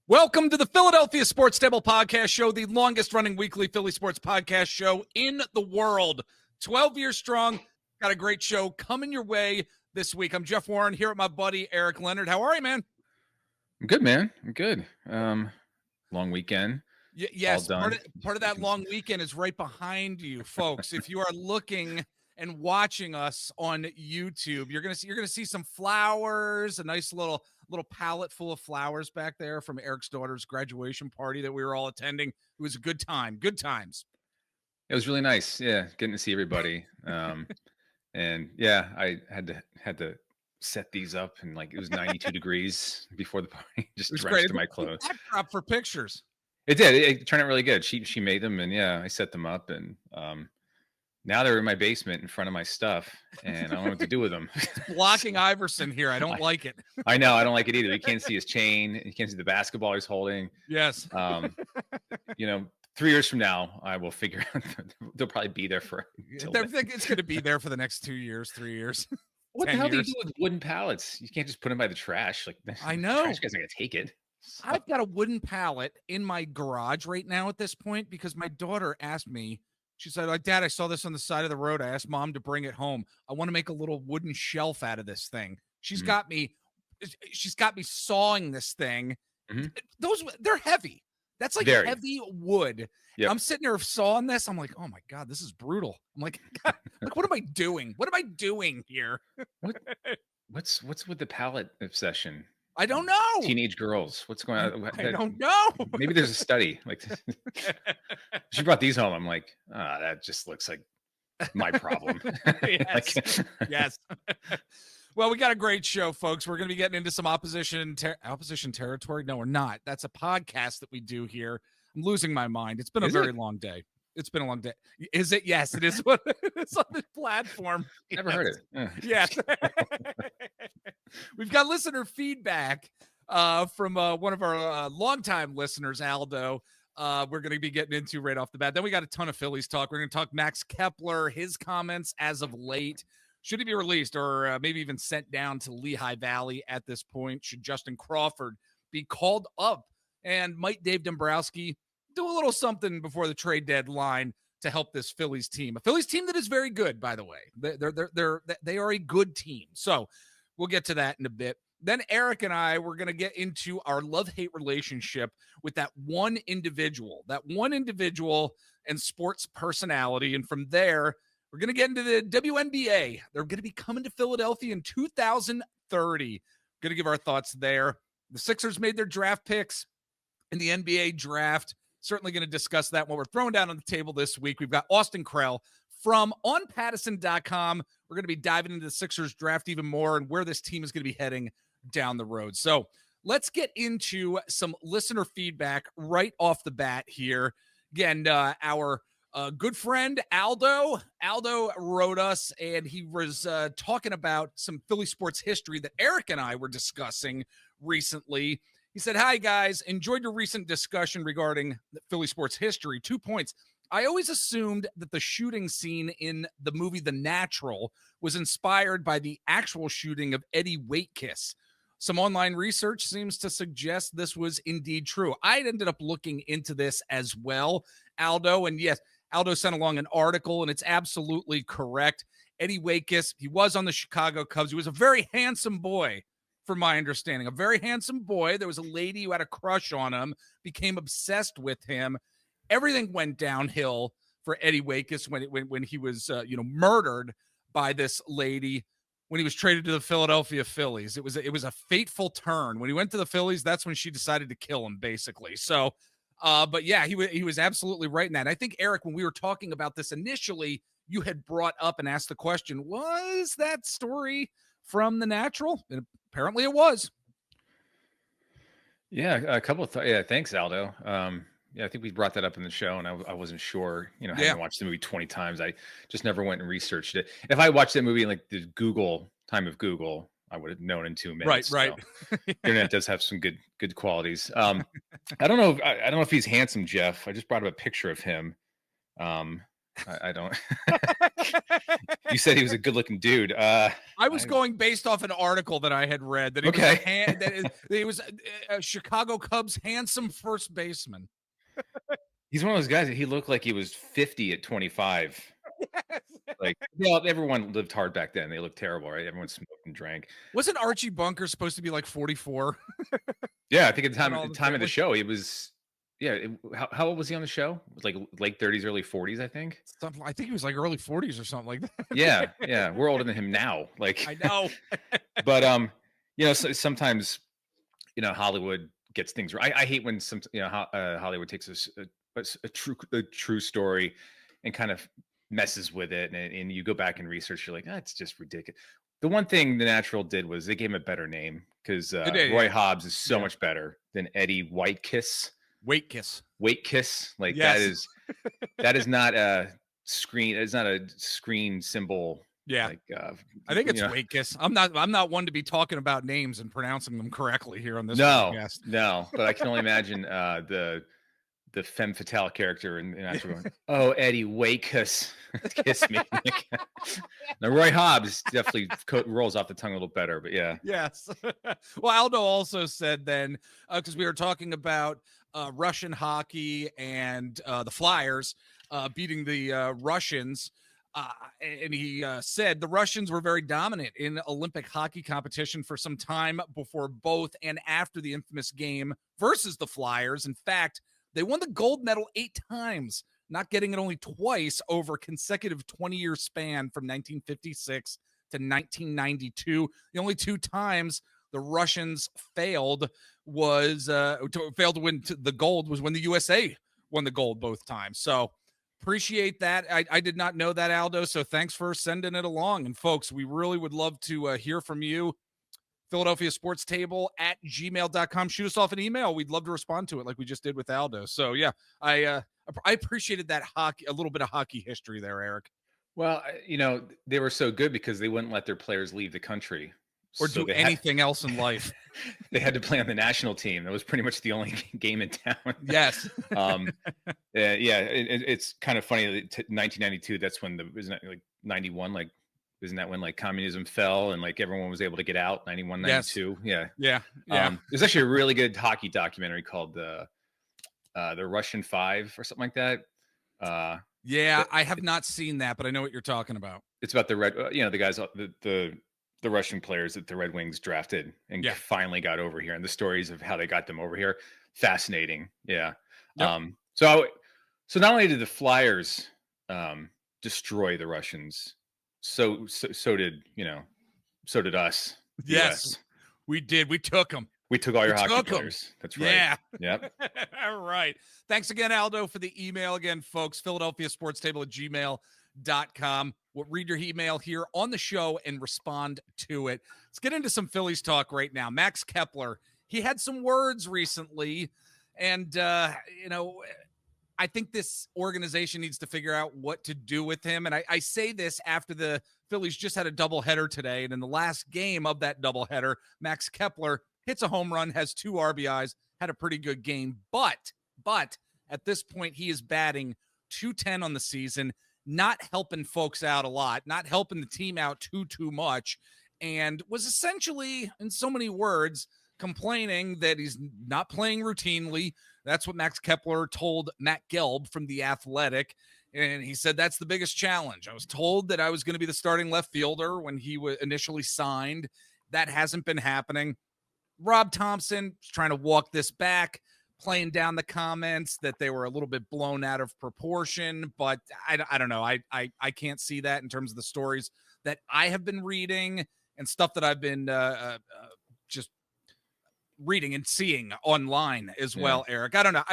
Welcome to the Philadelphia Sports Table Podcast Show, the longest-running weekly Philly sports podcast show in the world. 12 years strong. Got a great show coming your way this week. I'm Jeff Warren here with my buddy Eric Leonard. How are you, man? I'm good, man. I'm good. Long weekend. Yes, part of that long weekend is right behind you, folks. If you are looking and watching us on YouTube, you're gonna see some flowers, a nice little pallet full of flowers back there from Eric's daughter's graduation party that we were all attending. It was a good time. Good times. It was really nice. Yeah, getting to see everybody. And yeah, I had to set these up, and like it was 92 degrees before the party. Just drenched in my clothes. Backdrop for pictures. It did. It turned out really good. She made them, and yeah, I set them up, and now they're in my basement in front of my stuff, and I don't know what to do with them. It's blocking Iverson here. I don't like it. I know. I don't like it either. You can't see his chain. You can't see the basketball he's holding. Yes. 3 years from now, I will figure out. They'll probably be there for. I think it's going to be there for the next 2 years, 3 years. What the hell do you do with wooden pallets? You can't just put them by the trash. Like I know. The trash guys are going to take it. So. I've got a wooden pallet in my garage right now at this point because my daughter asked me. She said, like, Dad, I saw this on the side of the road. I asked Mom to bring it home. I want to make a little wooden shelf out of this thing. She's got me sawing this thing. Mm-hmm. They're heavy. That's like heavy wood. Yep. I'm sitting there sawing this. I'm like, oh my God, this is brutal. I'm like, God, what am I doing? What am I doing here? What's with the pallet obsession? I don't know. Teenage girls. What's going on? I don't know. Maybe there's a study. Like she brought these home. I'm like, that just looks like my problem. Yes. Yes. Well, we got a great show, folks. We're going to be getting into some opposition territory. No, we're not. That's a podcast that we do here. I'm losing my mind. It's been a very long day. It's been a long day. Is it? Yes, it is. What it's on this platform. Never heard it. Yes. We've got listener feedback from one of our longtime listeners, Aldo. We're going to be getting into right off the bat. Then we got a ton of Phillies talk. We're going to talk Max Kepler, his comments as of late. Should he be released or maybe even sent down to Lehigh Valley at this point? Should Justin Crawford be called up? And might Dave Dombrowski do a little something before the trade deadline to help this Phillies team? A Phillies team that is very good, by the way. They are a good team. So we'll get to that in a bit. Then Eric and I, we're going to get into our love-hate relationship with that one individual and sports personality. And from there, we're going to get into the WNBA. They're going to be coming to Philadelphia in 2030. Going to give our thoughts there. The Sixers made their draft picks in the NBA draft. Certainly going to discuss that. What we're throwing down on the table this week, we've got Austin Krell from onpattison.com. We're going to be diving into the Sixers draft even more and where this team is going to be heading down the road. So let's get into some listener feedback right off the bat here. Again, our good friend Aldo wrote us, and he was talking about some Philly sports history that Eric and I were discussing recently. He said, "Hi guys, enjoyed your recent discussion regarding the Philly sports history. 2 points. I always assumed that the shooting scene in the movie The Natural was inspired by the actual shooting of Eddie Waitkus. Some online research seems to suggest this was indeed true. I ended up looking into this as well, Aldo, and yes, Aldo sent along an article, and it's absolutely correct. Eddie Waitkus, he was on the Chicago Cubs. He was a very handsome boy, from my understanding. A very handsome boy. There was a lady who had a crush on him, became obsessed with him. Everything went downhill for Eddie Waitkus when he was murdered by this lady when he was traded to the Philadelphia Phillies. It was a fateful turn. When he went to the Phillies, that's when she decided to kill him, basically. So, but yeah, he was absolutely right in that. And I think, Eric, when we were talking about this initially, you had brought up and asked the question, was that story from The Natural? And apparently it was. Yeah, a couple of thoughts. Yeah, thanks, Aldo. Yeah, I think we brought that up in the show, and I wasn't sure. Having watched the movie 20 times, I just never went and researched it. If I watched that movie in like the time of Google, I would have known in 2 minutes. Right. So, the internet does have some good qualities. I don't know if he's handsome, Jeff. I just brought up a picture of him. I don't. You said he was a good-looking dude. I was going based off an article that I had read that he was he was a Chicago Cubs handsome first baseman. He's one of those guys that he looked like he was 50 at 25. Yes. Like, well, everyone lived hard back then. They looked terrible, right? Everyone smoked and drank. Wasn't Archie Bunker supposed to be like 44? Yeah, I think at the time of the show, he was. Yeah, how old was he on the show? It was like late 30s, early 40s, I think. I think he was like early 40s or something like that. Yeah, we're older than him now. Like, I know. But so sometimes, Hollywood gets things right. I hate when Hollywood takes a true story and kind of messes with it, and you go back and research. You're like, it's just ridiculous. The one thing The Natural did was they gave him a better name because Roy Hobbs is so much better than Eddie Waitkus. Waitkus, like yes. that is not a screen. It's not a screen symbol. Yeah, like, I think it's Waitkus. I'm not one to be talking about names and pronouncing them correctly here on this podcast. No, but I can only imagine the femme fatale character and actually going, "Oh, Eddie Waitkus, kiss me." Now Roy Hobbs definitely rolls off the tongue a little better, but yeah. Yes. Well, Aldo also said then because we were talking about Russian hockey and the Flyers beating the Russians. And he said the Russians were very dominant in Olympic hockey competition for some time before both and after the infamous game versus the Flyers. In fact, they won the gold medal 8 times, not getting it only twice over a consecutive 20-year span from 1956 to 1992. The only 2 times the Russians failed to win the gold was when the USA won the gold both times. So appreciate that. I did not know that, Aldo, so thanks for sending it along. And folks, we really would love to hear from you. Philadelphia Sports Table at gmail.com. Shoot us off an email. We'd love to respond to it like we just did with Aldo. So yeah, I appreciated that a little bit of hockey history there, Eric. Well, they were so good because they wouldn't let their players leave the country or do anything else in life. They had to play on the national team. That was pretty much the only game in town. Yes. It's kind of funny that 1992, that's when isn't it like 91, like isn't that when like communism fell and like everyone was able to get out? 91, 92. Yes. Yeah. There's actually a really good hockey documentary called the Russian Five or something like that. I have not seen that, but I know what you're talking about. It's about the the guys, the Russian players that the Red Wings drafted and finally got over here, and the stories of how they got them over here. Fascinating. Yeah. Yep. So not only did the Flyers destroy the Russians, so did us. Yes, US. We did. We took them. We took all your hockey players. That's right. Yeah. Yep. All right. Thanks again, Aldo, for the email again, folks. Philadelphia Sports Table at gmail.com. We'll read your email here on the show and respond to it. Let's get into some Phillies talk right now. Max Kepler, he had some words recently, and I think this organization needs to figure out what to do with him. And I say this after the Phillies just had a doubleheader today. And in the last game of that doubleheader, Max Kepler hits a home run, has 2 RBIs, had a pretty good game. But at this point, he is batting .210 on the season, not helping folks out a lot, not helping the team out too much, and was essentially, in so many words, complaining that he's not playing routinely. That's what Max Kepler told Matt Gelb from The Athletic. And he said, that's the biggest challenge. I was told that I was going to be the starting left fielder when he was initially signed. That hasn't been happening. Rob Thompson is trying to walk this back, playing down the comments that they were a little bit blown out of proportion. But I don't know. I can't see that in terms of the stories that I have been reading and stuff that I've been just reading and seeing online as well, Eric. I don't know.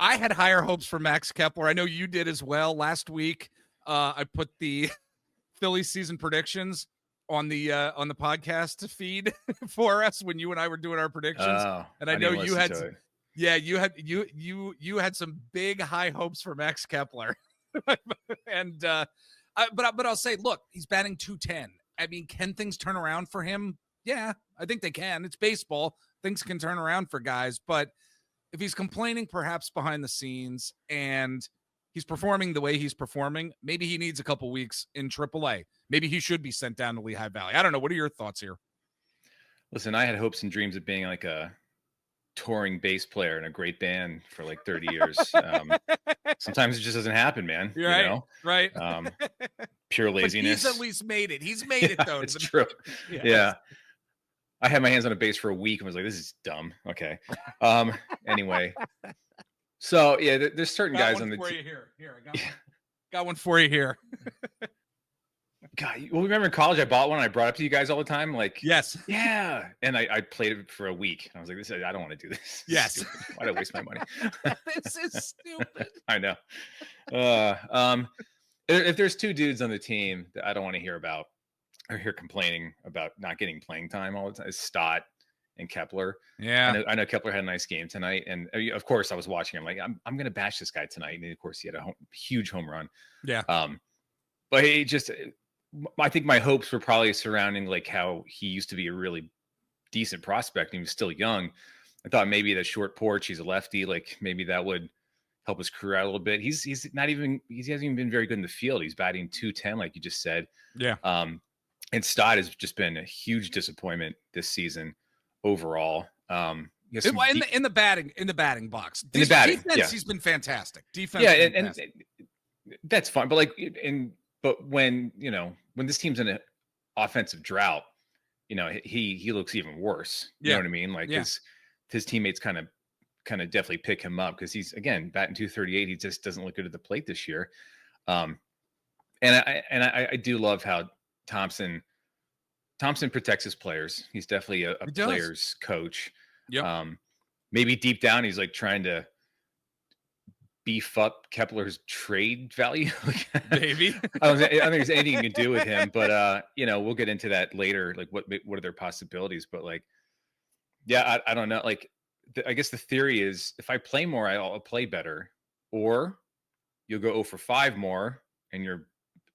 I had higher hopes for Max Kepler. I know you did as well. Last week, I put the Phillies season predictions on the podcast feed for us when you and I were doing our predictions. And I know you had you had some big high hopes for Max Kepler. And but I'll say, look, he's batting .210. I mean, can things turn around for him? Yeah, I think they can. It's baseball. Things can turn around for guys. But if he's complaining perhaps behind the scenes and he's performing the way he's performing. Maybe he needs a couple weeks in AAA. Maybe he should be sent down to Lehigh Valley. I don't know. What are your thoughts here? Listen, I had hopes and dreams of being like a touring bass player in a great band for like 30 years. Sometimes it just doesn't happen, man. Right, you know? right. Pure laziness. But he's at least made it. He's made it though. It's true. Yes. Yeah. I had my hands on a bass for a week and was like, this is dumb. Okay. Anyway. So yeah, there's certain guys on the team. Here, I got one for you here. God, well, remember in college I bought one and I brought it up to you guys all the time. Like, yes, yeah, and I played it for a week. And I was like, I don't want to do this. Yes, why did I waste my money? This is stupid. I know. If there's two dudes on the team that I don't want to hear about or hear complaining about not getting playing time all the time, it's Stott and Kepler. Yeah, I know Kepler had a nice game tonight, and of course I was watching him. Like, I'm gonna bash this guy tonight, and of course he had a huge home run. Yeah. But he just. I think my hopes were probably surrounding like how he used to be a really decent prospect and he was still young. I thought maybe the short porch, he's a lefty, like maybe that would help his career out a little bit. He hasn't even been very good in the field. He's batting .210, like you just said. Yeah. And Stott has just been a huge disappointment this season overall. In the batting box. Defense, he's been fantastic. Defense, yeah, and that's fine. But like But when this team's in an offensive drought, he looks even worse. You know what I mean? Like his teammates kind of definitely pick him up because he's again batting .238. He just doesn't look good at the plate this year. And I do love how Thompson protects his players. He's definitely a player's coach. Yeah. Maybe deep down he's like trying to beef up Kepler's trade value. Maybe. I don't think there's anything you can do with him, but we'll get into that later. Like what are their possibilities? But like, yeah, I don't know. Like, I guess the theory is if I play more, I'll play better, or you'll go 0 for 5 more and your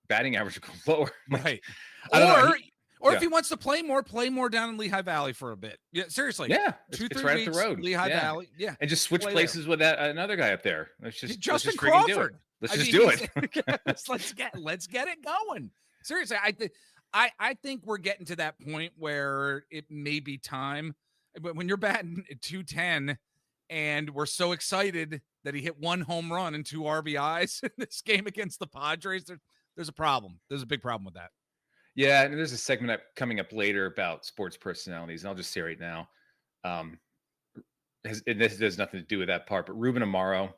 batting average will go lower. Like, right. I don't know. Or if he wants to play more down in Lehigh Valley for a bit. Yeah, seriously. Yeah, 2-3 it's right weeks, up the road. Lehigh Valley. Yeah, and just switch places with another guy up there. Let's just Justin Crawford. Let's do it. let's get it going. Seriously, I think we're getting to that point where it may be time. But when you're batting .210 and we're so excited that he hit 1 home run and 2 RBIs in this game against the Padres, there's a problem. There's a big problem with that. Yeah, and there's a segment coming up later about sports personalities, and I'll just say right now, this has nothing to do with that part, but Ruben Amaro,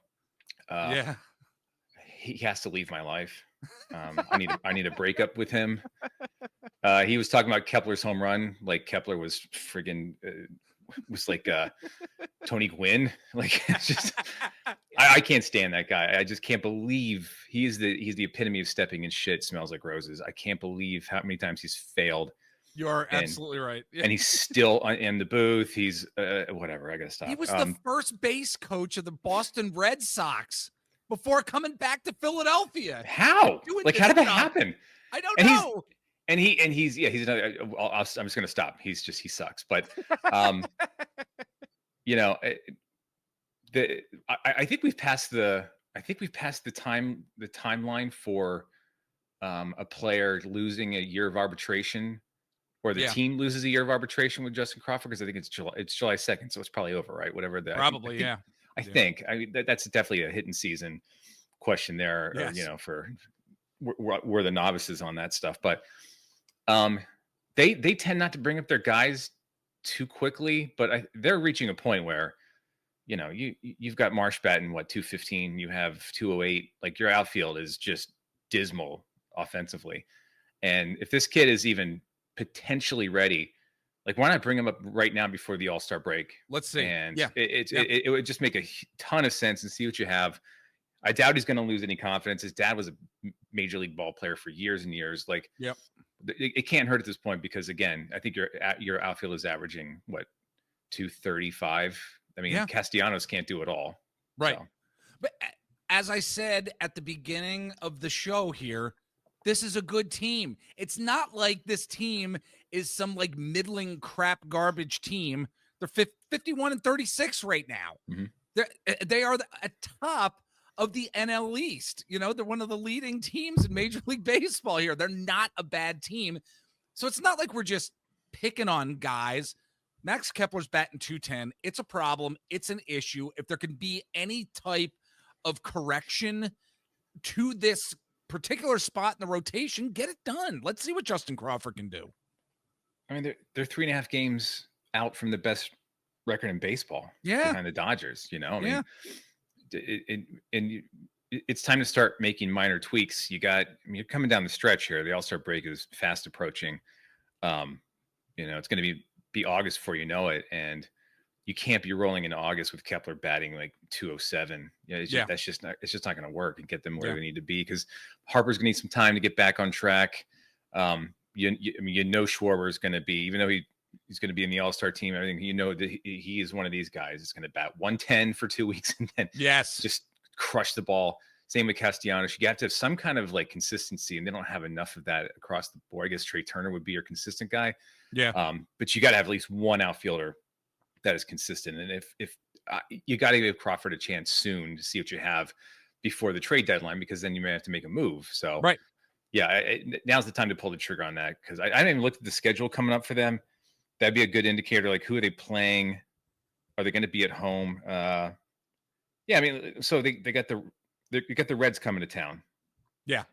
he has to leave my life. I need a breakup with him. He was talking about Kepler's home run, like Kepler was friggin' was like Tony Gwynn. Like, it's just I can't stand that guy. I just can't believe he's the epitome of stepping in shit smells like roses. I can't believe how many times he's failed. You are absolutely right. Yeah. And he's still in the booth. He's whatever. I gotta stop. He was the first base coach of the Boston Red Sox before coming back to Philadelphia. How? Like, how did that happen? I don't know. He's another. I'm just gonna stop. He sucks. But I think we've passed the timeline for a player losing a year of arbitration, or the team loses a year of arbitration with Justin Crawford, because I think it's July 2nd, so it's probably over, right? Whatever that. Probably, I think. I mean, that's definitely a hitting season question there. Yes. Or, we're the novices on that stuff, but they tend not to bring up their guys too quickly, but they're reaching a point where, you've got Marsh batting 215, you have 208, like your outfield is just dismal offensively. And if this kid is even potentially ready, like, why not bring him up right now before the All-Star break? Let's see. And it would just make a ton of sense and see what you have. I doubt he's going to lose any confidence. His dad was a major league ball player for years and years. Like, it can't hurt at this point, because again, I think your outfield is averaging 235. I mean, Castellanos can't do it all. Right. So. But as I said at the beginning of the show here, this is a good team. It's not like this team is some like middling crap garbage team. They're 51-36 right now. Mm-hmm. They are at top of the NL East. You know, they're one of the leading teams in Major League Baseball here. They're not a bad team. So it's not like we're just picking on guys. Max Kepler's batting .210. It's a problem. It's an issue. If there can be any type of correction to this particular spot in the rotation, get it done. Let's see what Justin Crawford can do. I mean, they're 3.5 games out from the best record in baseball. Yeah. Behind the Dodgers, you know. I mean, yeah. It's time to start making minor tweaks. You're coming down the stretch here. The All-Star break is fast approaching. It's going to be August before you know it, and you can't be rolling into August with Kepler batting like 207. That's just not going to work and get them where they need to be, because Harper's going to need some time to get back on track. Schwarber is going to be, even though he's going to be in the All-Star team, everything, that he is one of these guys. It's going to bat 110 for 2 weeks and then just crush the ball. Same with Castellanos. You got to have some kind of like consistency, and they don't have enough of that across the board. I guess Trey Turner would be your consistent guy. Yeah. But you got to have at least one outfielder that is consistent. And if you got to give Crawford a chance soon to see what you have before the trade deadline, because then you may have to make a move. So now's the time to pull the trigger on that, because I didn't even look at the schedule coming up for them. That'd be a good indicator. Like, who are they playing? Are they going to be at home? So they got the Reds coming to town. Yeah.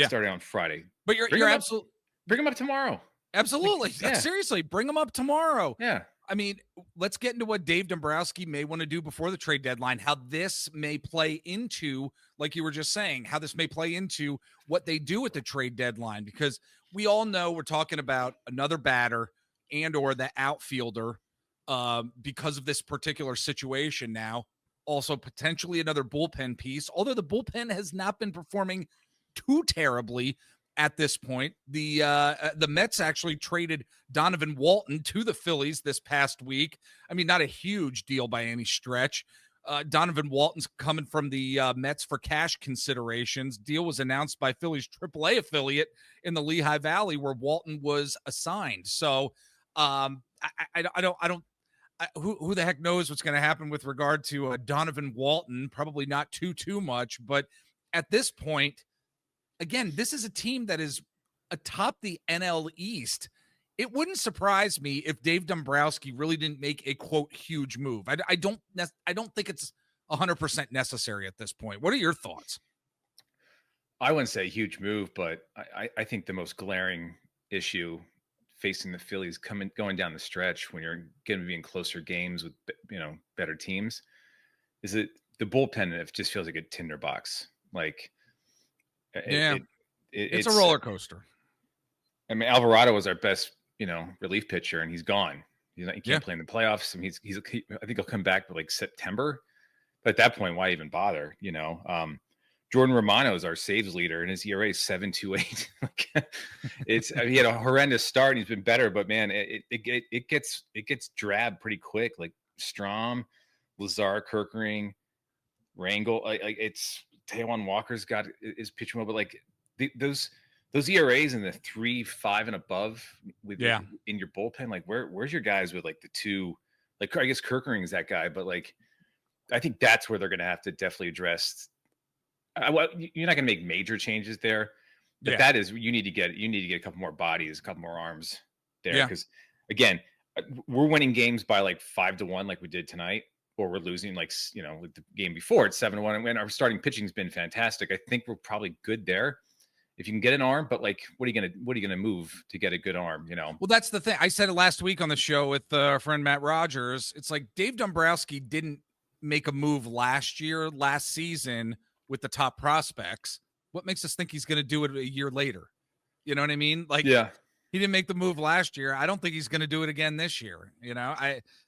Starting on Friday. But you're absolutely, bring them up tomorrow. Absolutely. Seriously, bring them up tomorrow. Yeah. I mean, let's get into what Dave Dombrowski may want to do before the trade deadline, how this may play into, like you were just saying, how this may play into what they do at the trade deadline, because we all know we're talking about another batter and or the outfielder because of this particular situation now. Also potentially another bullpen piece, although the bullpen has not been performing too terribly at this point. The Mets actually traded Donovan Walton to the Phillies this past week. I mean, not a huge deal by any stretch. Donovan Walton's coming from the Mets for cash considerations. Deal was announced by Phillies AAA affiliate in the Lehigh Valley, where Walton was assigned. So who the heck knows what's going to happen with regard to Donovan Walton? Probably not too much, but at this point, again, this is a team that is atop the NL East. It wouldn't surprise me if Dave Dombrowski really didn't make a quote huge move. I don't think it's 100% necessary at this point. What are your thoughts? I wouldn't say a huge move, but I think the most glaring issue facing the Phillies going down the stretch when you're going to be in closer games with better teams is that the bullpen, it just feels like a tinderbox. Like, it's a roller coaster. I mean, Alvarado was our best, relief pitcher, and he's gone. He can't play in the playoffs. I mean, I think he'll come back by like September. But at that point, why even bother? Jordan Romano is our saves leader, and his ERA is 7.28. He had a horrendous start, and he's been better. But man, it gets drab pretty quick. Like Strom, Lazar, Kirkering, Rangel, it's Taijuan Walker's is pitching well, but like those ERAs in the 3.5 and above in your bullpen, like where's your guys with like the two? Like, I guess Kirkering is that guy, but like I think that's where they're going to have to definitely address. You're not going to make major changes there, but that is, you need to get a couple more bodies, a couple more arms there, because again, we're winning games by like 5-1, like we did tonight, or we're losing like the game before it's 7-1, and our starting pitching's been fantastic. I think we're probably good there if you can get an arm, but like, what are you gonna move to get a good arm? Well, that's the thing. I said it last week on the show with our friend Matt Rogers. It's like Dave Dombrowski didn't make a move last season with the top prospects. What makes us think he's going to do it a year later? You know what I mean? Like, he didn't make the move last year. I don't think he's going to do it again this year.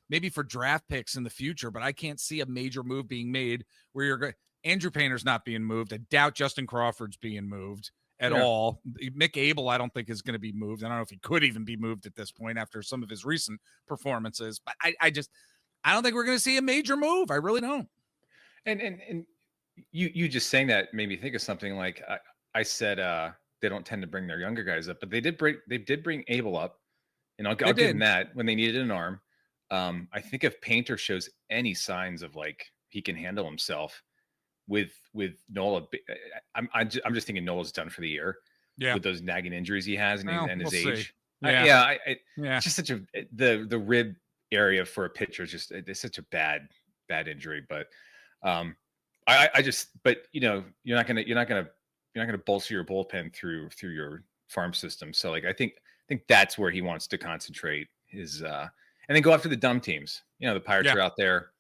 Maybe for draft picks in the future, but I can't see a major move being made where Andrew Painter's not being moved. I doubt Justin Crawford's being moved at all. Mick Abel, I don't think is going to be moved. I don't know if he could even be moved at this point after some of his recent performances, but I don't think we're going to see a major move. I really don't. And you just saying that made me think of something. Like I said, they don't tend to bring their younger guys up, but they did bring Abel up, and I'll give them that when they needed an arm. I think if Painter shows any signs of like he can handle himself, with Nola. I'm just thinking Nola's done for the year. Yeah, with those nagging injuries he has and his age. Yeah, it's just such the rib area for a pitcher is just it's such a bad injury. But but you're not gonna bolster your bullpen through your farm system. So like I think that's where he wants to concentrate his and then go after the dumb teams. The Pirates are out there.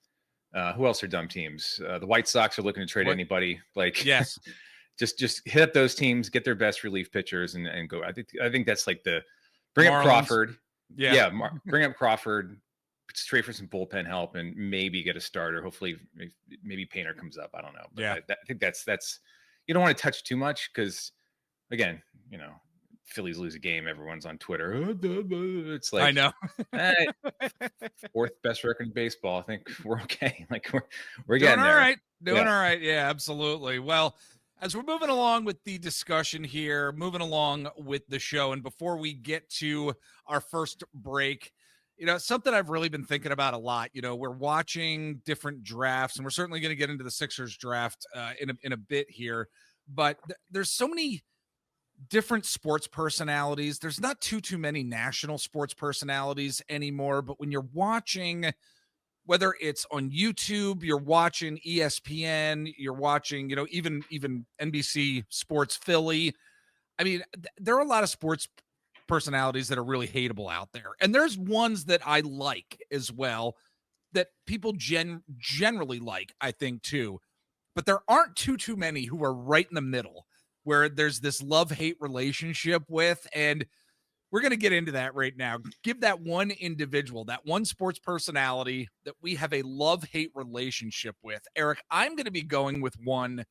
Who else are dumb teams? The White Sox are looking to trade anybody. Like yes. Just hit up those teams, get their best relief pitchers, and go. I think that's like the bring Marlins. Up Crawford. Yeah, bring up Crawford straight for some bullpen help, and maybe get a starter. Hopefully, maybe Painter comes up. I don't know. But I think that's you don't want to touch too much because, again, Phillies lose a game, everyone's on Twitter. It's like I know. Fourth best record in baseball. I think we're okay. Like we're doing getting all there. right. Doing all right. Yeah, absolutely. Well, as we're moving along with the discussion here, moving along with the show, and before we get to our first break, something I've really been thinking about a lot. We're watching different drafts, and we're certainly going to get into the Sixers draft in a bit here. But there's so many different sports personalities. There's not too many national sports personalities anymore. But when you're watching, whether it's on YouTube, you're watching ESPN, you're watching, even NBC Sports Philly. I mean, there are a lot of sports personalities that are really hateable out there. And there's ones that I like as well that people generally like, I think, too. But there aren't too many who are right in the middle where there's this love-hate relationship with. And we're going to get into that right now. Give that one individual, that one sports personality that we have a love-hate relationship with. Eric, I'm going to be going with one,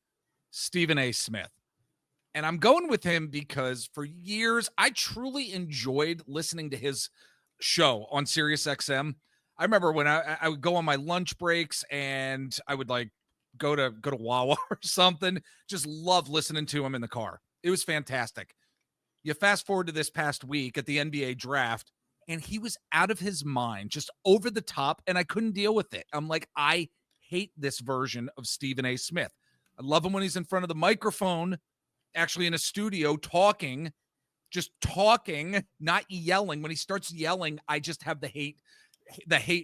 Stephen A. Smith. And I'm going with him because for years, I truly enjoyed listening to his show on SiriusXM. I remember when I would go on my lunch breaks and I would like go to Wawa or something. Just love listening to him in the car. It was fantastic. You fast forward to this past week at the NBA draft, and he was out of his mind, just over the top, and I couldn't deal with it. I'm like, I hate this version of Stephen A. Smith. I love him when he's in front of the microphone, actually in a studio talking, not yelling. When he starts yelling, I just have the hate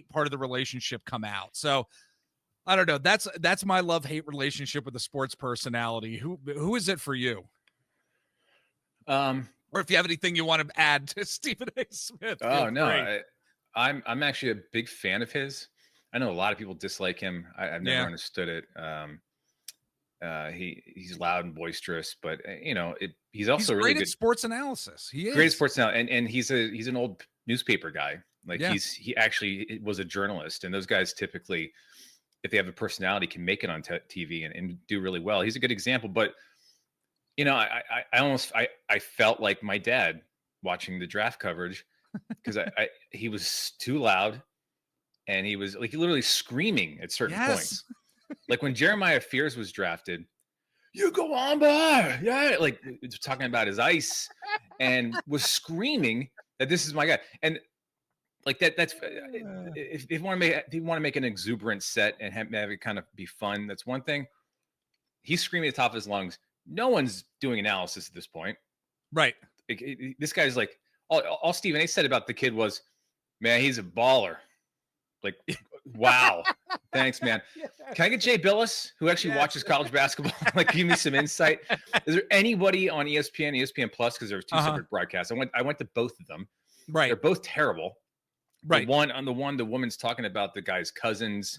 part of the relationship come out. So I don't know. That's my love-hate relationship with a sports personality. Who is it for you? Or if you have anything you want to add to Stephen A. Smith. Oh no, I'm actually a big fan of his. I know a lot of people dislike him. I've never understood it. He's loud and boisterous, but he's also really good at sports analysis. He is great at sports now, and he's an old newspaper guy. Like he actually was a journalist, and those guys typically, if they have a personality, can make it on TV and do really well. He's a good example, but I felt like my dad watching the draft coverage because he was too loud, and he was like literally screaming at certain points. Like when Jeremiah Fears was drafted, you go on by, like talking about his ice, and was screaming that this is my guy. And like that's if you want to make an exuberant set and have it kind of be fun, that's one thing. He's screaming at the top of his lungs. No one's doing analysis at this point. Right. This guy's like, all Stephen A. said about the kid was, man, he's a baller. Like, wow. Thanks, man. Can I get Jay Billis, who actually watches college basketball? Like, give me some insight. Is there anybody on ESPN, ESPN Plus? Because there were two separate broadcasts. I went to both of them. Right. They're both terrible. Right. The woman's talking about the guy's cousins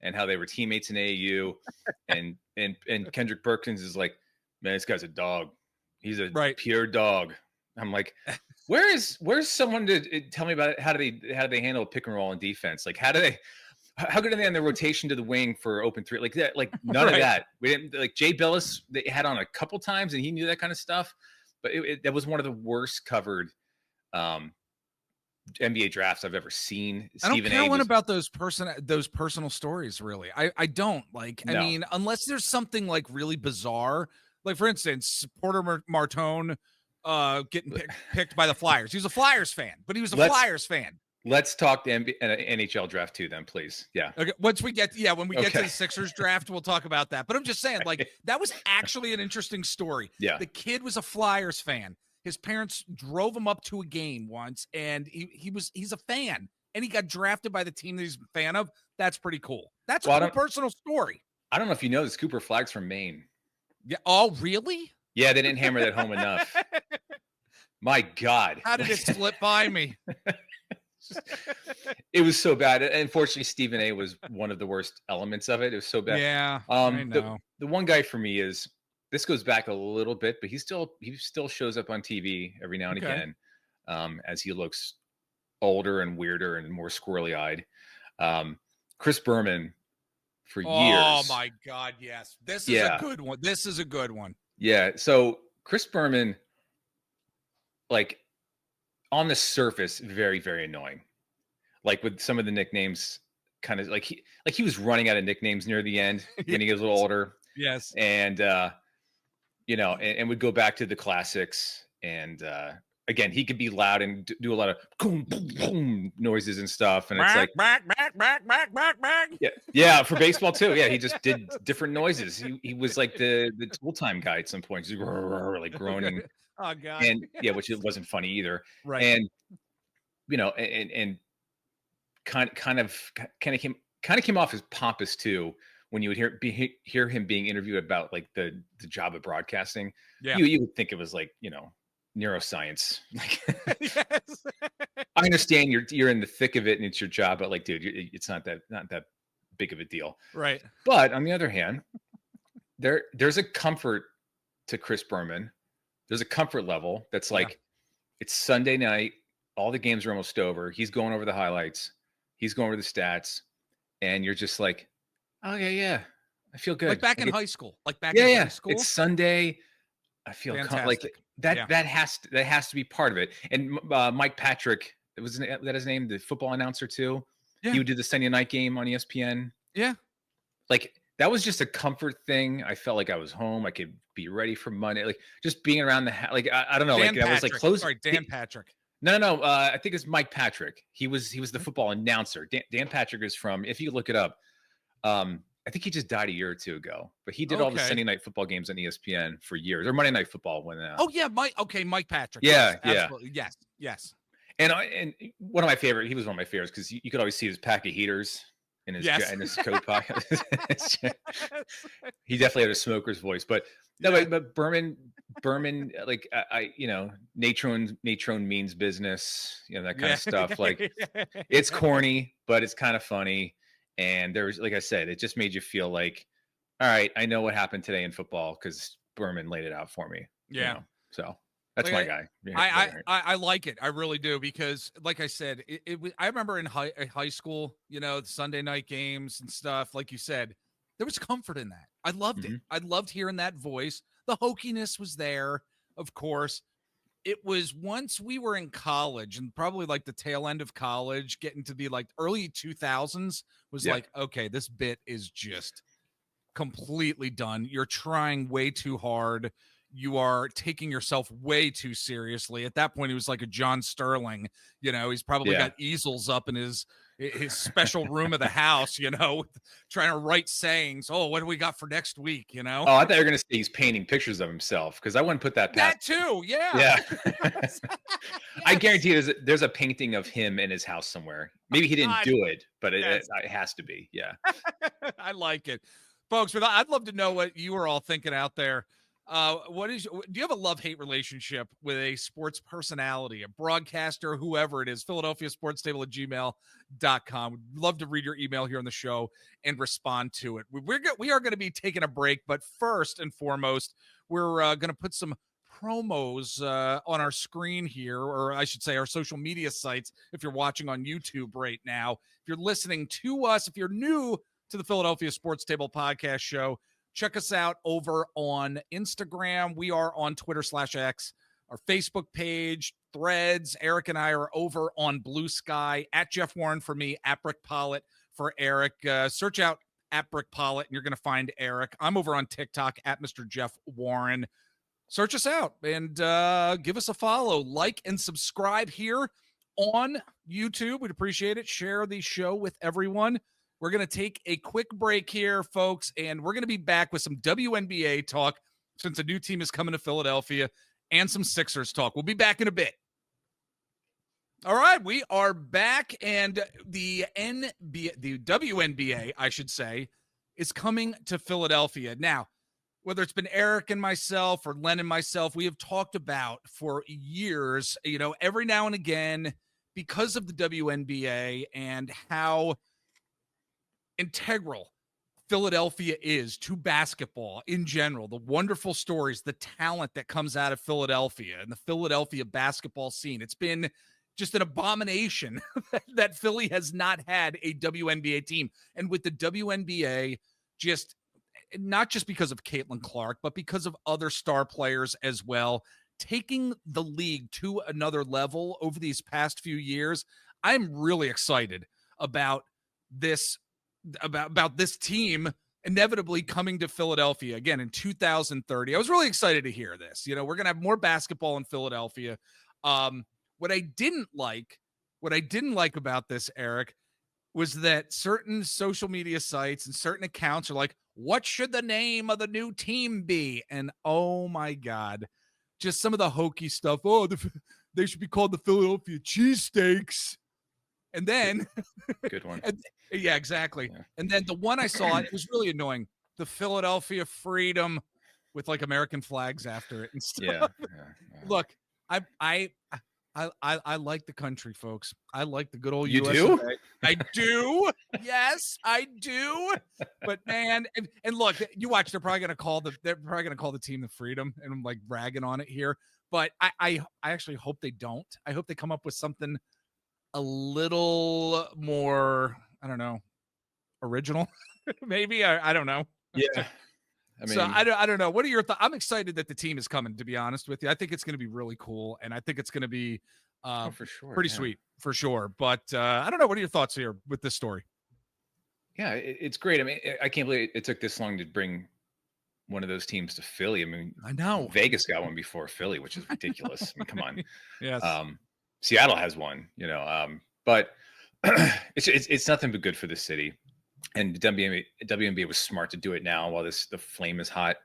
and how they were teammates in AAU. And Kendrick Perkins is like, man, this guy's a dog. He's a pure dog. I'm like, where's someone to tell me about it? How do they handle a pick and roll in defense? Like, how good are they on their rotation to the wing for open three? Like that, like none of that. We didn't like Jay Billis. They had on a couple times, and he knew that kind of stuff. But that was one of the worst covered NBA drafts I've ever seen. I don't care one about those personal stories, really. I don't like. No. I mean, unless there's something like really bizarre. Like, for instance, Porter Martone getting picked by the Flyers. He was a Flyers fan, but he was a Flyers fan. Let's talk the NHL draft too, then, please. Yeah. Okay. Once we get, when we get to the Sixers draft, we'll talk about that. But I'm just saying, like, that was actually an interesting story. Yeah. The kid was a Flyers fan. His parents drove him up to a game once, and he's a fan, and he got drafted by the team that he's a fan of. That's pretty cool. That's a cool personal story. I don't know if you know this. Cooper Flag's from Maine. Yeah. Oh, really? Yeah, they didn't hammer that home enough. My God. How did it slip by me? It was so bad. Unfortunately, Stephen A was one of the worst elements of it. It was so bad. Yeah. I know. The one guy for me is, this goes back a little bit, but he still shows up on TV every now and again, as he looks older and weirder and more squirrely eyed. Chris Berman for years. Oh my God, yes. This is a good one. This is a good one. Yeah. So Chris Berman, like, on the surface, very, very annoying. Like, with some of the nicknames, kind of like he was running out of nicknames near the end when he gets a little older. Yes. And and would go back to the classics. And again, he could be loud and do a lot of boom, boom, boom noises and stuff. And it's like back. Yeah, for baseball too. Yeah, he just did different noises. He was like the tool time guy at some point, just like groaning. Oh God. And which it wasn't funny either. Right. And and kind of came off as pompous too when you would hear him being interviewed about like the job of broadcasting. Yeah. You would think it was like, neuroscience. Like, Yes. I understand you're in the thick of it and it's your job, but like, dude, it's not that big of a deal. Right. But on the other hand, there's a comfort to Chris Berman. There's a comfort level that's like, it's Sunday night. All the games are almost over. He's going over the highlights. He's going over the stats. And you're just like, oh, yeah. I feel good. Like back in high school. High school. It's Sunday. I feel like that. That has to be part of it. And Mike Patrick, was that his name? The football announcer too. Yeah. He would do the Sunday night game on ESPN. Yeah. Like, that was just a comfort thing. I felt like I was home. I could be ready for Monday. Like, just being around the house. Like, I don't know. Dan like, I was like close. Sorry, Dan Patrick. No. I think it's Mike Patrick. He was the football announcer. Dan Patrick is from, if you look it up, I think he just died a year or two ago. But he did all the Sunday night football games on ESPN for years, or Monday Night Football when. Mike Patrick. Yeah, Yes. And one of my favorite. He was one of my favorites because you could always see his pack of heaters in his coat pocket. He definitely had a smoker's voice, but but Berman, like natron means business, that kind of stuff. Like, it's corny, but it's kind of funny. And there was, like I said, it just made you feel like, all right, I know what happened today in football because Berman laid it out for me. Yeah. So that's my guy. I like it. I really do, because like I said, I remember in high school, the Sunday night games and stuff, like you said, there was comfort in that. I loved it. I loved hearing that voice. The hokiness was there, of course. It was once we were in college, and probably like the tail end of college, getting to be like early 2000s, was like, okay, this bit is just completely done. You're trying way too hard. You are taking yourself way too seriously. At that point, he was like a John Sterling. He's probably got easels up in his special room of the house, trying to write sayings. Oh, what do we got for next week? Oh, I thought you were going to say he's painting pictures of himself, because I wouldn't put that past. That too, yeah. Yes. I guarantee there's a painting of him in his house somewhere. Maybe he didn't do it, but it has to be. Yeah. I like it. Folks, but I'd love to know what you are all thinking out there. Do you have a love-hate relationship with a sports personality, a broadcaster, whoever it is? PhiladelphiaSportsTable@gmail.com. We'd love to read your email here on the show and respond to it. We are going to be taking a break, but first and foremost, we're going to put some promos on our screen here, or I should say our social media sites, if you're watching on YouTube right now. If you're listening to us, if you're new to the Philadelphia Sports Table podcast show, check us out over on Instagram. We are on Twitter/X, our Facebook page, Threads. Eric and I are over on Blue Sky, at Jeff Warren for me, at Brick Pollitt for Eric. Search out at Brick Pollitt and you're going to find Eric. I'm over on TikTok at Mr. Jeff Warren. Search us out and give us a follow, like, and subscribe here on YouTube, we'd appreciate it. Share the show with everyone. We're going to take a quick break here, folks, and we're going to be back with some WNBA talk since a new team is coming to Philadelphia and some Sixers talk. We'll be back in a bit. All right, we are back, and the WNBA, I should say, is coming to Philadelphia. Now, whether it's been Eric and myself or Len and myself, we have talked about for years, every now and again, because of the WNBA and how integral Philadelphia is to basketball in general, the wonderful stories, the talent that comes out of Philadelphia and the Philadelphia basketball scene. It's been just an abomination that Philly has not had a WNBA team. And with the WNBA, not just because of Caitlin Clark, but because of other star players as well, taking the league to another level over these past few years, I'm really excited about this, about this team inevitably coming to Philadelphia again in 2030. I was really excited to hear this. We're going to have more basketball in Philadelphia. What I didn't like about this, Eric, was that certain social media sites and certain accounts are like, what should the name of the new team be? And oh my God, just some of the hokey stuff. Oh, they should be called the Philadelphia Cheesesteaks. And then good one. Yeah, exactly. Yeah. And then the one I saw, it was really annoying. The Philadelphia Freedom with like American flags after it and stuff. Yeah. Look, I like the country, folks. I like the good old You USA. do? I do. Yes, I do. But man, and look, you watch. They're probably gonna call the team the Freedom, and I'm like bragging on it here. But I actually hope they don't. I hope they come up with something a little more, I don't know, original. Maybe I don't know. Yeah. I mean, so I don't know. What are your thoughts? I'm excited that the team is coming, to be honest with you. I think it's going to be really cool, and I think it's going to be for sure, pretty sweet for sure. But I don't know. What are your thoughts here with this story? Yeah, it's great. I mean, I can't believe it took this long to bring one of those teams to Philly. I mean, I know Vegas got one before Philly, which is ridiculous. I mean, come on. Yes. Seattle has one, but it's nothing but good for the city. And WNBA was smart to do it now while the flame is hot,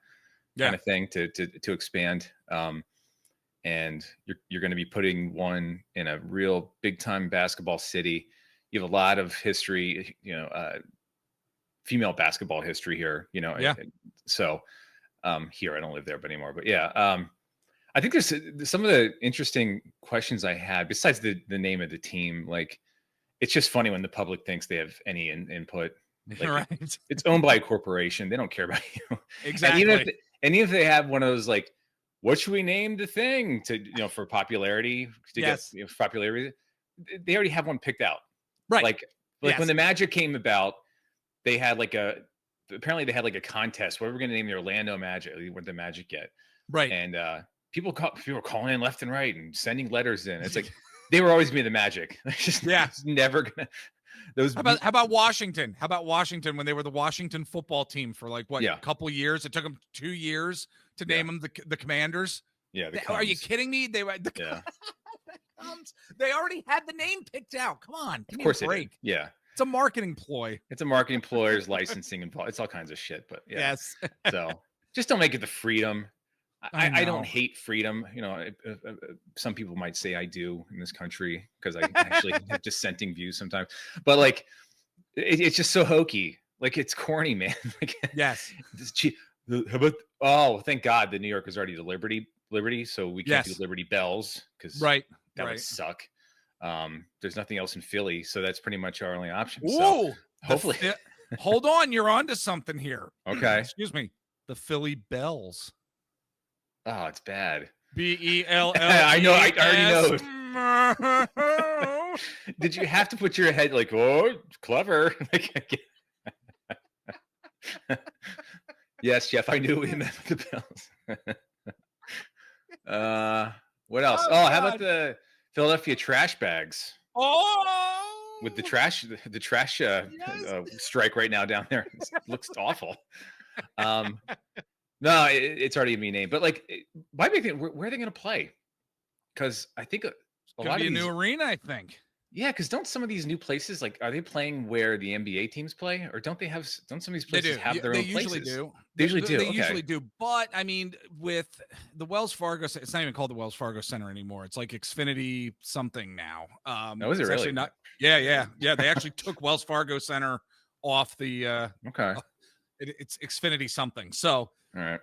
kind of thing to expand. And you're going to be putting one in a real big time basketball city. You have a lot of history, female basketball history here, So here, I don't live there anymore, but yeah. I think there's some of the interesting questions I had besides the name of the team. Like, it's just funny when the public thinks they have any input. Like, right. It's owned by a corporation. They don't care about you. Exactly. And even if they have one of those, like, what should we name the thing to, for popularity, get popularity, they already have one picked out. Right. Like when the Magic came about, they had apparently they had like a contest. What are we going to name the Orlando Magic? What did the Magic get? Right. And people were calling in left and right and sending letters in. It's like, they were always going to be the Magic. It's never going to. How about Washington? How about Washington when they were the Washington football team for a couple years? It took them 2 years to name them the Commanders. Yeah. Are you kidding me? They were they already had the name picked out. Come on, give me a break. Yeah. It's a marketing ploy. It's a marketing ploy. There's licensing involved. It's all kinds of shit. But yeah. Yes. So just don't make it the Freedom. I don't hate freedom. Some people might say I do in this country because I actually have dissenting views sometimes. But like, it's just so hokey. Like, it's corny, man. Like, yes. How about? Thank God the New York is already to Liberty, so we can't do Liberty Bells because that would suck. There's nothing else in Philly, so that's pretty much our only option. Whoa! So hopefully, hold on, you're onto something here. Okay. Excuse me. The Philly Bells. Oh, it's bad. BELL. I know. I already know. Did you have to put your head like, oh, clever? Yes, Jeff. I knew we meant the Bells. What else? How about the Philadelphia trash bags? Oh, with the trash strike right now down there. It looks awful. No, it's already a me name, but like, my big thing, where are they going to play? Because I think Could be a new arena, I think. Yeah, because don't some of these new places, like, are they playing where the NBA teams play, or don't some of these places have their own usually places? do. They usually do. They Okay. usually do. But I mean, with the Wells Fargo, it's not even called the Wells Fargo Center anymore. It's like Xfinity something now. Oh, is it it's really? actually not. Yeah. They actually took Wells Fargo Center off the. Okay. It's Xfinity something. So. All right.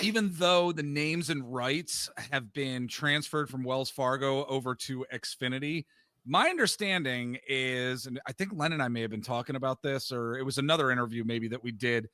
Even though the names and rights have been transferred from Wells Fargo over to Xfinity, my understanding is, and I think Len and I may have been talking about this, or it was another interview maybe that we did.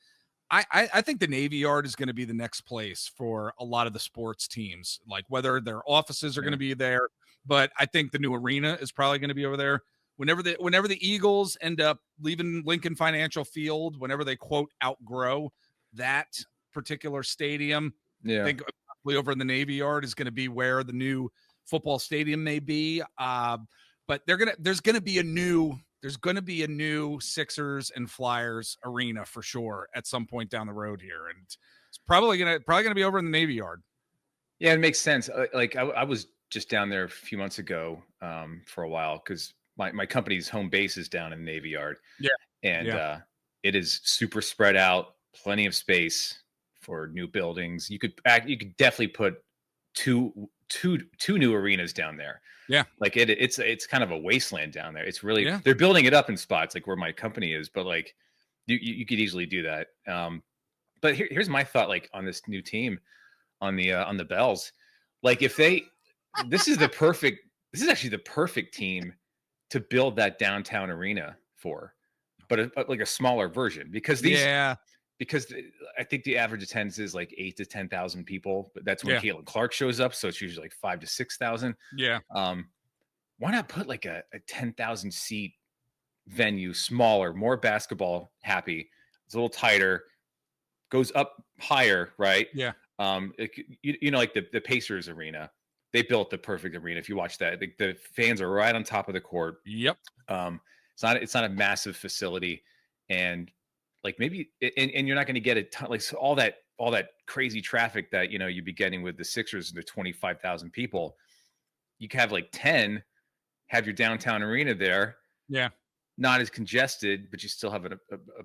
I think the Navy Yard is going to be the next place for a lot of the sports teams, like whether their offices are going to be there, but I think the new arena is probably going to be over there. Whenever the Eagles end up leaving Lincoln Financial Field, whenever they quote outgrow that particular stadium, I think probably over in the Navy Yard is going to be where the new football stadium may be. But there's going to be a new Sixers and Flyers arena for sure at some point down the road here, and it's probably gonna be over in the Navy Yard. Yeah, it makes sense. Like I was just down there a few months ago for a while because my company's home base is down in the Navy Yard. Yeah, and it is super spread out, plenty of space for new buildings. You could definitely put two new arenas down there. Yeah, like it's kind of a wasteland down there. It's really they're building it up in spots like where my company is, but like you could easily do that. But here's my thought, like on this new team on the Bells, like if this is actually the perfect team to build that downtown arena for, but like a smaller version because I think the average attendance is like 8,000 to 10,000 people, but that's when Caitlin Clark shows up. So it's usually like 5,000 to 6,000. Yeah. Why not put like a 10,000 seat venue, smaller, more basketball happy? It's a little tighter, goes up higher, right? Yeah. Like the Pacers arena, they built the perfect arena. If you watch that, the fans are right on top of the court. Yep. It's not a massive facility, and like maybe and you're not going to get a ton, like all that crazy traffic that you'd be getting with the Sixers and the 25,000 people. You could have like 10, have your downtown arena there. Yeah. Not as congested, but you still have a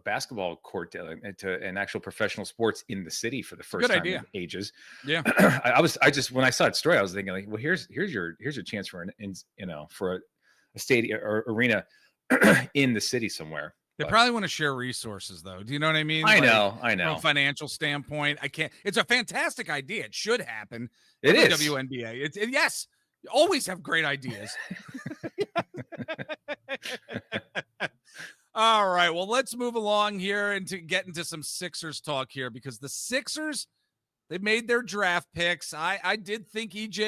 basketball court and actual professional sports in the city for the first time in ages. Yeah. I just when I saw that story, I was thinking like, well, here's your chance for a stadium or arena in the city somewhere. They probably want to share resources, though. Do you know what I mean? I know. From a financial standpoint, it's a fantastic idea. It should happen. It is WNBA. Yes, you always have great ideas. All right. Well, let's move along here and to get into some Sixers talk here, because the Sixers, they made their draft picks. I did think VJ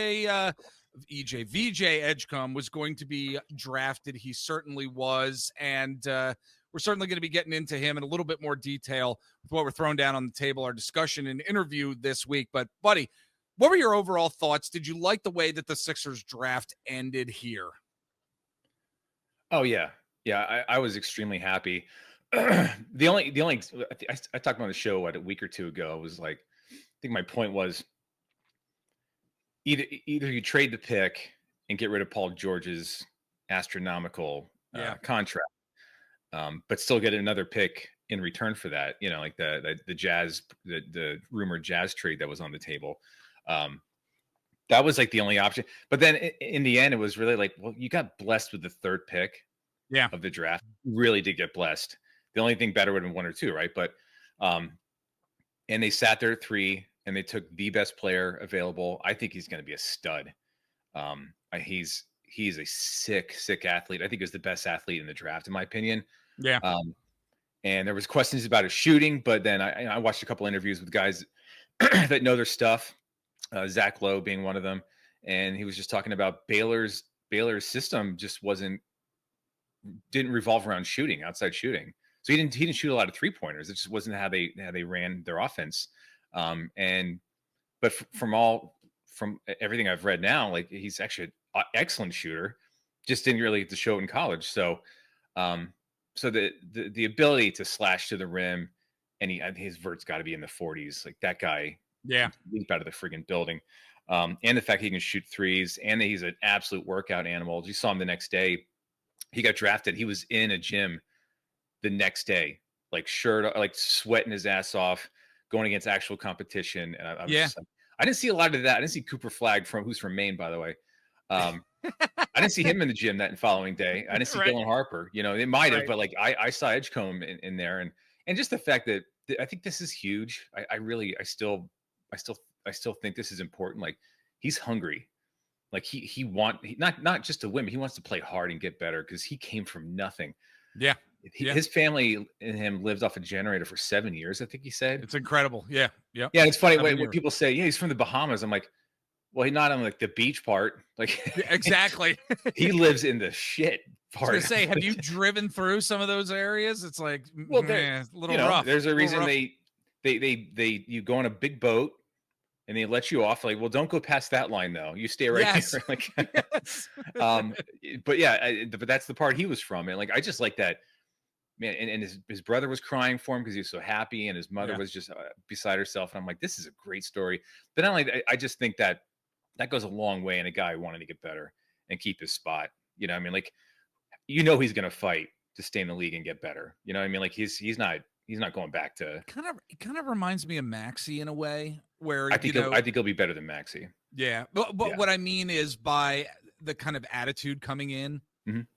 Edgecombe was going to be drafted. He certainly was. And we're certainly going to be getting into him in a little bit more detail with what we're throwing down on the table, our discussion and interview this week. But, buddy, what were your overall thoughts? Did you like the way that the Sixers draft ended here? Oh, yeah. Yeah, I was extremely happy. The only I talked about the show a week or two ago. Was like, I think my point was either you trade the pick and get rid of Paul George's astronomical contract, but still get another pick in return for that. Like the Jazz, the rumored Jazz trade that was on the table. That was like the only option. But then in the end, it was really like, well, you got blessed with the third pick. Of the draft. Really did get blessed. The only thing better would have been 1 or 2, right? But and they sat there at 3 and they took the best player available. I think he's going to be a stud. He's a sick athlete. I think he's the best athlete in the draft, in my opinion. Yeah. And there was questions about his shooting, but then I watched a couple interviews with guys that know their stuff. Zach Lowe being one of them, and he was just talking about Baylor's system just didn't revolve around outside shooting. So he didn't shoot a lot of 3-pointers. It just wasn't how they ran their offense. But from everything I've read now, like he's actually an excellent shooter, just didn't really get to show it in college. So, so the ability to slash to the rim, and his vert's got to be in the 40s. Like that guy, leap out of the friggin' building. And the fact he can shoot threes, and that he's an absolute workout animal. You saw him the next day. He got drafted. He was in a gym the next day, like shirt, like sweating his ass off, going against actual competition. And I was just like, I didn't see a lot of that. I didn't see Cooper Flagg who's from Maine, by the way. I didn't see him in the gym that following day. I didn't see Dylan Harper. You know, they might have, but like I saw Edgecombe in there, and just the fact that I think this is huge. I still think this is important. Like, he's hungry. Like he not just to win, but he wants to play hard and get better, because he came from nothing. Yeah. His family and him lived off a generator for 7 years, I think he said. It's incredible. Yeah. Yeah. It's funny when people say, yeah, he's from the Bahamas. I'm like, well, he's not on like the beach part. Like, exactly. He lives in the shit part. I was gonna say, have you driven through some of those areas? It's like, well, a little rough. There's a reason you go on a big boat and they let you off. Like, well, don't go past that line though. You stay right here. Like, but yeah, but that's the part he was from. And like, I just like that, man. And his brother was crying for him because he was so happy, and his mother was just beside herself. And I'm like, this is a great story. But not only, I just think that goes a long way in a guy wanting to get better and keep his spot. You know what I mean? Like, he's going to fight to stay in the league and get better. You know what I mean? Like, he's not going back to. It kind of reminds me of Maxey in a way, where I think he'll be better than Maxey. Yeah. But what I mean is, by the kind of attitude coming in,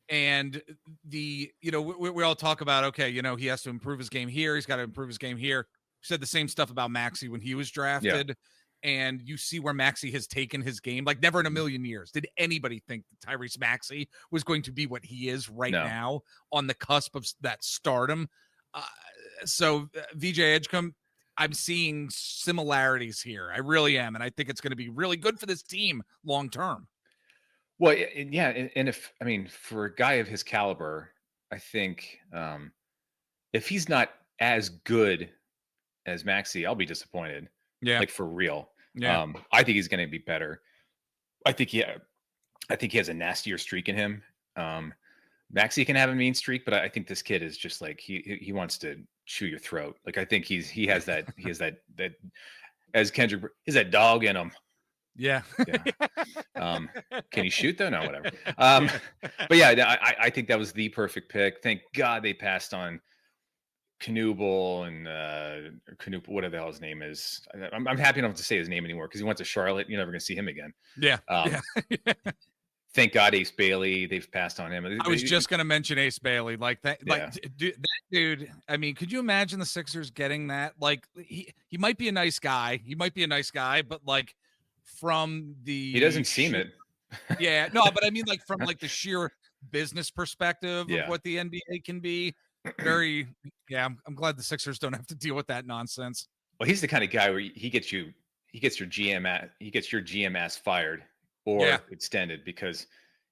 and the, we all talk about, okay, he has to improve his game here. He's got to improve his game here. We said the same stuff about Maxey when he was drafted. And you see where Maxey has taken his game. Like, never in a million years did anybody think that Tyrese Maxey was going to be what he is now, on the cusp of that stardom. So VJ Edgecombe, I'm seeing similarities here. I really am. And I think it's going to be really good for this team long term. Well, yeah. And for a guy of his caliber, I think if he's not as good as Maxey, I'll be disappointed. Yeah, like, for real. Yeah, I think he's going to be better. I think he has a nastier streak in him. Maxey can have a mean streak, but I think this kid is just like, he wants to chew your throat. Like, I think he has that as Kendrick, he's that dog in him. Yeah. Can he shoot though? No, whatever. But yeah, I think that was the perfect pick. Thank God they passed on Knuble and whatever the hell his name is. I'm happy not to say his name anymore, because he went to Charlotte. You're never going to see him again. Yeah. Thank God Ace Bailey. They've passed on him. I was just going to mention Ace Bailey. Like that. Like, that dude. I mean, could you imagine the Sixers getting that? Like, he might be a nice guy. But like, from the, he doesn't seem it. Yeah. No, but I mean, like, from like the sheer business perspective of what the NBA can be. I'm glad the Sixers don't have to deal with that nonsense. Well, he's the kind of guy where he gets your GM ass fired or extended, because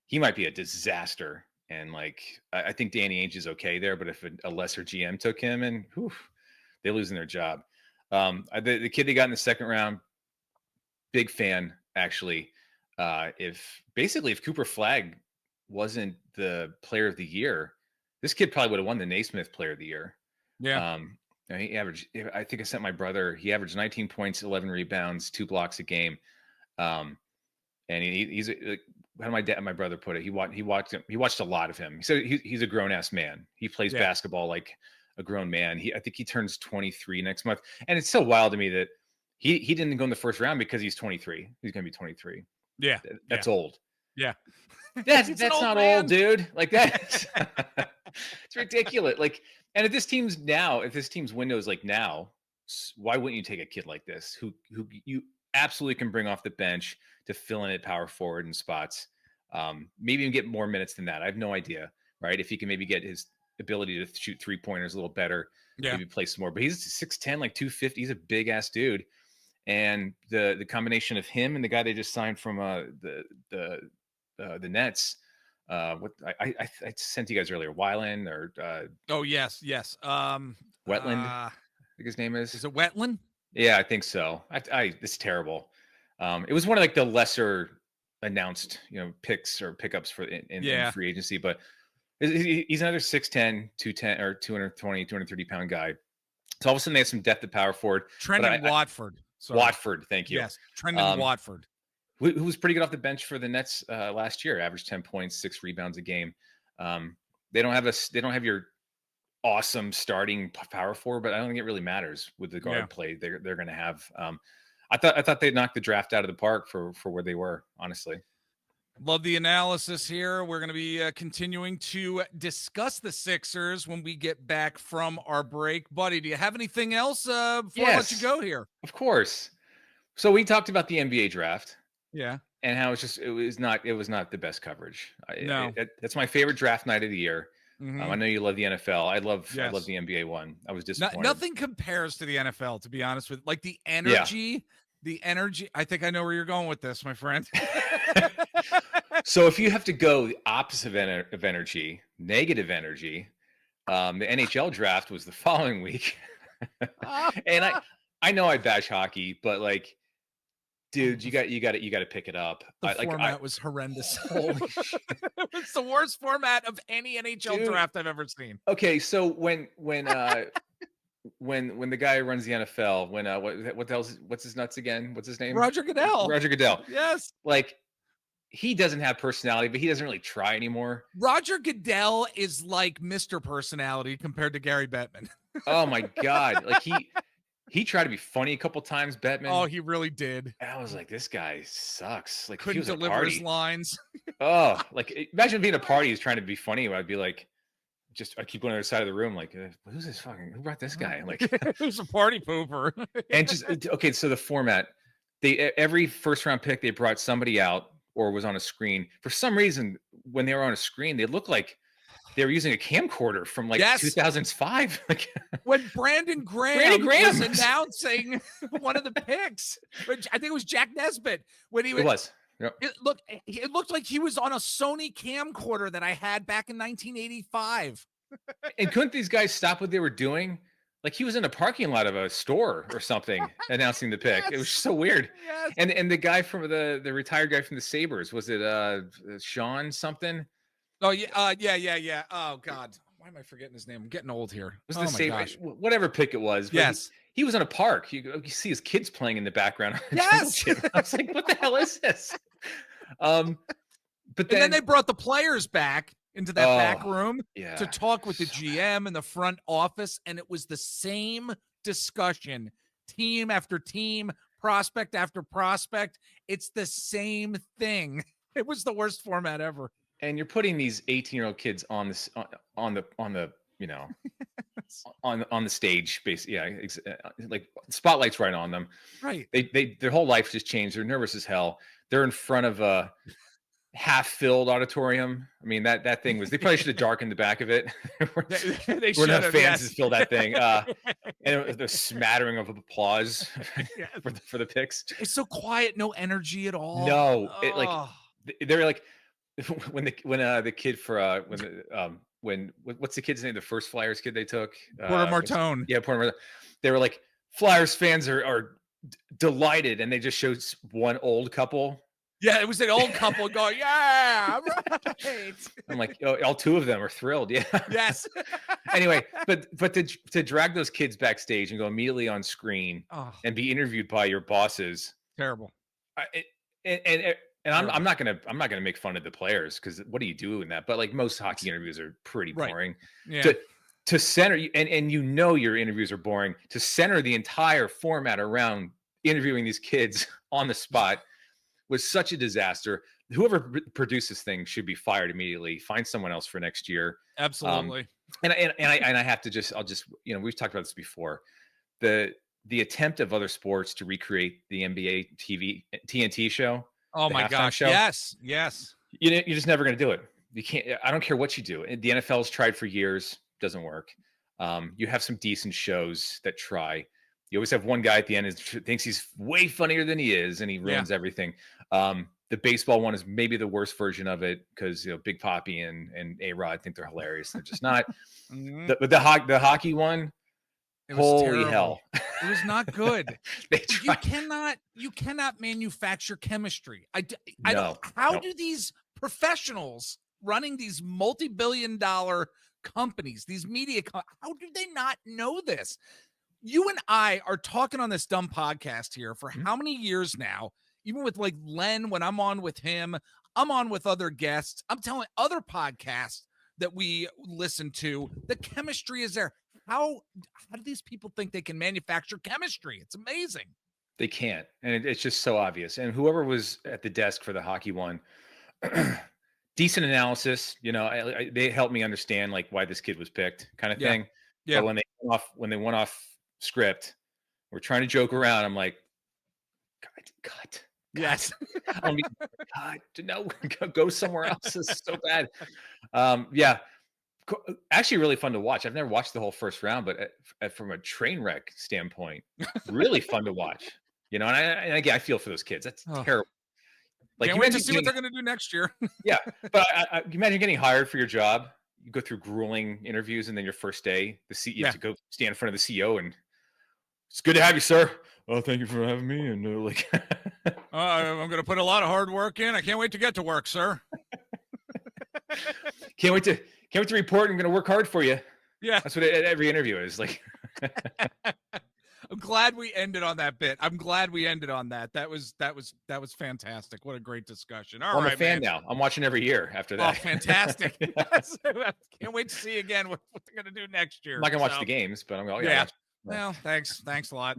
he might be a disaster. And like, I think Danny Ainge is okay there, but if a lesser GM took him, and they're losing their job. The kid they got in the second round, big fan actually. If Cooper Flagg wasn't the player of the year, this kid probably would have won the Naismith Player of the Year. Yeah. He averaged, I think I sent my brother, he averaged 19 points, 11 rebounds, 2 blocks a game. And he's like, how did my brother put it? He watched a lot of him. He said he's a grown ass man. He plays basketball like a grown man. I think he turns 23 next month. And it's so wild to me that he didn't go in the first round because he's 23. He's going to be 23. Yeah. That's old. Yeah. That's not man. Old, dude. Like, that. It's ridiculous. Like, and if this team's window is like now, why wouldn't you take a kid like this who you absolutely can bring off the bench to fill in at power forward in spots? Maybe even get more minutes than that. I have no idea, right? If he can maybe get his ability to shoot 3-pointers a little better, maybe play some more. But he's 6'10", like 250. He's a big ass dude. And the combination of him and the guy they just signed from the Nets. What I sent you guys earlier, Weiland or yes. Wetland, I think his name is. Is it Wetland? Yeah, I think so. It's terrible. It was one of like the lesser announced, picks or pickups for in free agency, but he's another 6'10", 210 or 220, 230 pound guy. So all of a sudden they have some depth at power forward. Trendon Watford. Watford, thank you. Yes, Trendon Watford. who was pretty good off the bench for the Nets last year, averaged 10 points, 6 rebounds a game. They don't have your awesome starting power forward, but I don't think it really matters with the guard play they're going to have. I thought they knocked the draft out of the park for where they were, honestly. Love the analysis here. We're going to be continuing to discuss the Sixers when we get back from our break. Buddy, do you have anything else before I let you go here? Of course. So we talked about the NBA draft. Yeah. And how it was not the best coverage. No. That's my favorite draft night of the year. Mm-hmm. I know you love the NFL. I love the NBA one. I was disappointed. Nothing compares to the NFL, to be honest with, like the energy. I think I know where you're going with this, my friend. So if you have to go the opposite of energy, negative energy, the NHL draft was the following week. And I know I bash hockey, but like, dude, you got to pick it up. The format was horrendous. Holy shit. It's the worst format of any NHL draft I've ever seen. Okay, so when the guy who runs the NFL, what the hell's what's his nuts again? What's his name? Roger Goodell. Yes. Like, he doesn't have personality, but he doesn't really try anymore. Roger Goodell is like Mr. Personality compared to Gary Bettman. Oh my God. Like he tried to be funny a couple times, Bettman. Oh, he really did. And I was like, this guy sucks. Like, couldn't deliver his lines. Oh, like, imagine being a party who's trying to be funny. I'd be like, I keep going to the other side of the room, like, who brought this guy? Like, who's a party pooper? And just, okay, so the format, every first round pick, they brought somebody out or was on a screen. For some reason, when they were on a screen, they looked like they were using a camcorder from like 2005. Like, when Brandon Graham was announcing one of the picks, which I think it was Jack Nesbitt. When he was. Yep. It looked like he was on a Sony camcorder that I had back in 1985. And couldn't these guys stop what they were doing? Like, he was in a parking lot of a store or something announcing the pick. It was so weird. Yes. And the guy from the retired guy from the Sabres, was it Sean something? Oh yeah. Oh God, why am I forgetting his name? I'm getting old here. Was the Sabres, whatever pick it was? Yes. He was in a park. You see his kids playing in the background. Yes. I was like, what the hell is this? But then they brought the players back into that back room to talk with the GM in the front office, and it was the same discussion, team after team, prospect after prospect. It's the same thing. It was the worst format ever. And you're putting these 18-year-old kids on this on the you know on the stage, basically. Like, spotlight's right on them. Right. Their whole life just changed. They're nervous as hell. They're in front of a half-filled auditorium. I mean, that thing was. They probably should have darkened the back of it. They we're not fans to fill that thing. And the smattering of applause for the picks. It's so quiet, no energy at all. No, they're like. When the kid for what's the kid's name? The first Flyers kid they took, Porter Martone. Yeah, Porter Martone. They were like, Flyers fans are delighted, and they just showed one old couple. Yeah, it was an old couple going, yeah, right. I'm like, all two of them are thrilled. Yeah. Yes. Anyway, but to drag those kids backstage and go immediately on screen and be interviewed by your bosses, terrible. And I'm not gonna make fun of the players, because what do you do in that? But like, most hockey interviews are pretty boring. Yeah. To center, and your interviews are boring. To center the entire format around interviewing these kids on the spot was such a disaster. Whoever produced this thing should be fired immediately. Find someone else for next year. Absolutely. And I have to I'll just we've talked about this before. The attempt of other sports to recreate the NBA TNT show. Oh my gosh! Show, yes. You're just never going to do it. You can't. I don't care what you do. The NFL's tried for years, doesn't work. You have some decent shows that try. You always have one guy at the end who thinks he's way funnier than he is, and he ruins everything. The baseball one is maybe the worst version of it, because Big Poppy and A-Rod think they're hilarious. They're just not. Mm-hmm. The hockey one. Holy terrible. Hell. It was not good. You cannot manufacture chemistry. I don't. How do these professionals running these multi-billion-dollar companies, these media, how do they not know this? You and I are talking on this dumb podcast here for how many years now? even with like Len, when I'm on with him, I'm on with other guests. I'm telling other podcasts that we listen to, the chemistry is there. How do these people think they can manufacture chemistry? It's amazing. They can't, and it's just so obvious. And whoever was at the desk for the hockey one, decent analysis. They helped me understand like why this kid was picked, kind of thing. Yeah. But when they went off script, we're trying to joke around. I'm like, cut. Yes. I mean, God, no, go somewhere else. This is so bad. Yeah. Actually, really fun to watch. I've never watched the whole first round, but from a train wreck standpoint, really fun to watch. And again, I feel for those kids. That's terrible. Like, can't wait to see what they're going to do next year. Yeah, but I imagine getting hired for your job. You go through grueling interviews, and then your first day, the CEO to go stand in front of the CEO, and it's good to have you, sir. Oh, thank you for having me. And I'm going to put a lot of hard work in. I can't wait to get to work, sir. Can't wait to report. I'm going to work hard for you. Yeah, that's what every interview is like. I'm glad we ended on that bit. I'm glad we ended on that. That was fantastic. What a great discussion. All right, I'm a fan now. I'm watching every year after that. Oh, fantastic. Can't wait to see again what they're going to do next year. I'm not going to watch the games, but I'm going to watch. Well, thanks a lot.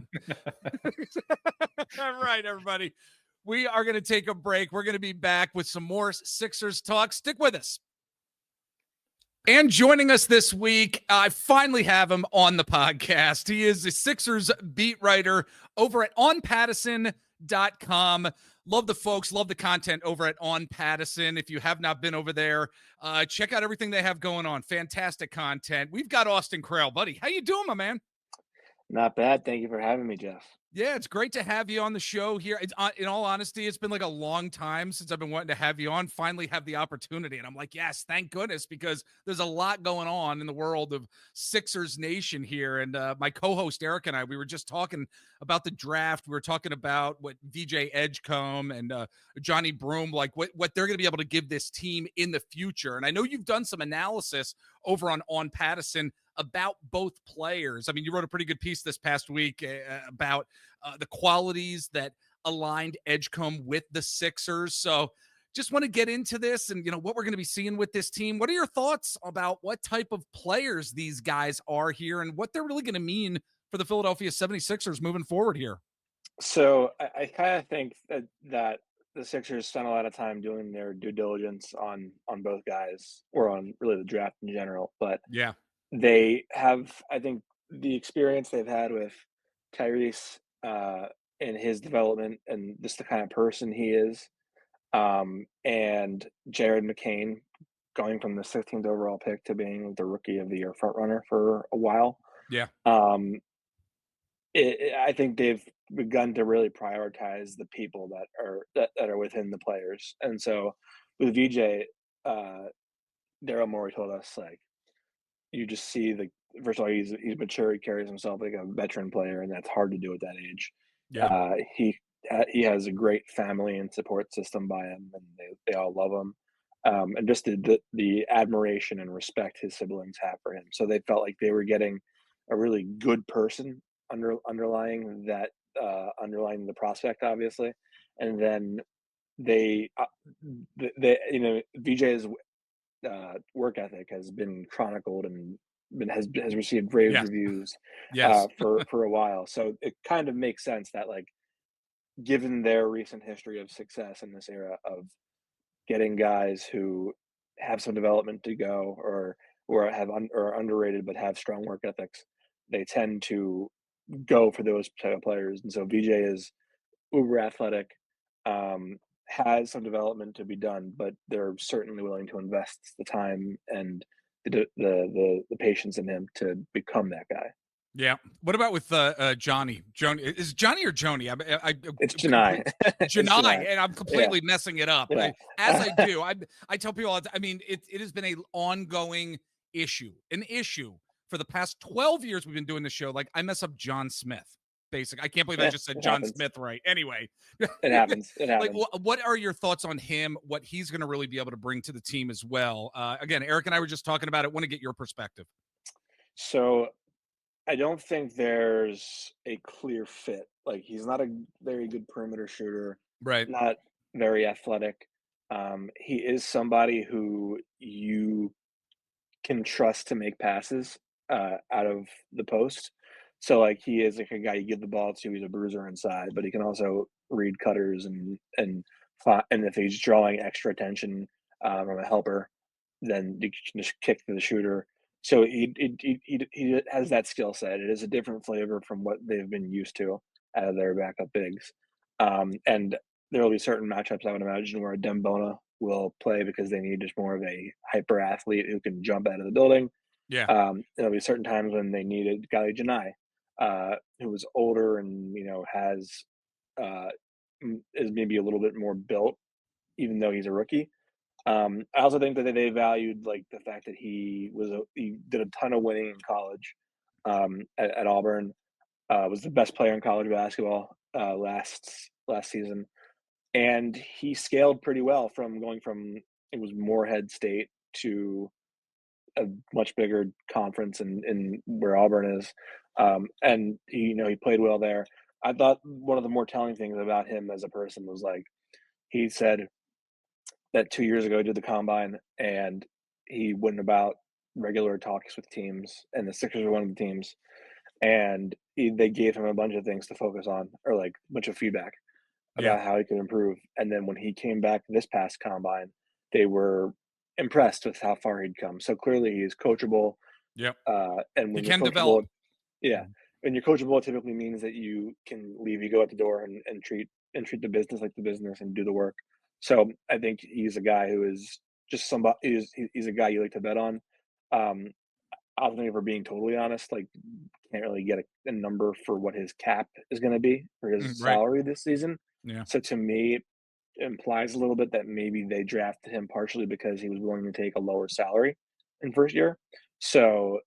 All right, everybody. We are going to take a break. We're going to be back with some more Sixers talk. Stick with us. And joining us this week, I finally have him on the podcast. He is the Sixers beat writer over at onpattison.com. Love the folks, love the content over at On Pattison. If you have not been over there, check out everything they have going on. Fantastic content. We've got Austin Krell. Buddy, how you doing, my man? Not bad. Thank you for having me, Jeff. Yeah, it's great to have you on the show here. In all honesty, it's been like a long time since I've been wanting to have you on, finally have the opportunity. And I'm like, yes, thank goodness, because there's a lot going on in the world of Sixers Nation here. And my co-host Eric and I, we were just talking about the draft. We were talking about what VJ Edgecombe and Johni Broome, like what they're going to be able to give this team in the future. And I know you've done some analysis over on Pattison about both players. I mean, you wrote a pretty good piece this past week about the qualities that aligned Edgecombe with the Sixers. So just want to get into this and, what we're going to be seeing with this team. What are your thoughts about what type of players these guys are here and what they're really going to mean for the Philadelphia 76ers moving forward here? So I kind of think that the Sixers spent a lot of time doing their due diligence on both guys, or on really the draft in general. But yeah, they have, I think, the experience they've had with Tyrese in his development and just the kind of person he is, and Jared McCain going from the 16th overall pick to being the Rookie of the Year frontrunner for a while. Yeah. I think they've begun to really prioritize the people that are within the players. And so with VJ, Daryl Morey told us, like, you just see first of all, he's mature. He carries himself like a veteran player, and that's hard to do at that age. Yeah. He has a great family and support system by him, and they all love him. And just the admiration and respect his siblings have for him. So they felt like they were getting a really good person underlying the prospect, obviously. And then VJ's work ethic has been chronicled and has received rave reviews for a while. So it kind of makes sense that, like, given their recent history of success in this era of getting guys who have some development to go, or are underrated but have strong work ethics, they tend to go for those type of players. And so VJ is uber athletic, has some development to be done, but they're certainly willing to invest the time and the patience in him to become that guy. Yeah. What about with Johni? Is Johni or Joni? It's Johni. Johni, and I'm completely messing it up. Yeah. As I do, I tell people, I mean, it has been an ongoing issue, for the past 12 years we've been doing this show. Like, I mess up John Smith. Basic. I can't believe I just said John Smith right. Anyway, it happens. Like, what are your thoughts on him? What he's going to really be able to bring to the team as well? Again, Eric and I were just talking about it. Want to get your perspective. So, I don't think there's a clear fit. Like, he's not a very good perimeter shooter. Right. not very athletic. He is somebody who you can trust to make passes out of the post. So like he is like a guy you give the ball to. He's a bruiser inside, but he can also read cutters and if he's drawing extra attention from a helper, then you can just kick to the shooter. So he has that skill set. It is a different flavor from what they've been used to out of their backup bigs. And there will be certain matchups I would imagine where Dembona will play because they need just more of a hyper athlete who can jump out of the building. Yeah. There'll be certain times when they needed a guy like Janai, who was older and has is maybe a little bit more built, even though he's a rookie. I also think that they valued like the fact that he did a ton of winning in college at Auburn. Was the best player in college basketball last season, and he scaled pretty well from going from it was Morehead State to a much bigger conference in where Auburn is, and he played well there. I thought one of the more telling things about him as a person was like he said that 2 years ago he did the combine and he went about regular talks with teams, and the Sixers were one of the teams, and they gave him a bunch of things to focus on or like a bunch of feedback Yeah. about how he could improve. And then when he came back this past combine, they were impressed with how far he'd come. So clearly he is coachable. Yep. And He when you're can coachable, develop. yeah, when you're coachable, it typically means that you can leave ego at the door and treat the business like the business and do the work. So I think he's a guy who is just somebody. He's a guy you like to bet on. Um, I think if we're being totally honest, like can't really get a number for what his cap is going to be for his Right. salary this season. Yeah. So to me, it implies a little bit that maybe they drafted him partially because he was willing to take a lower salary in first year. So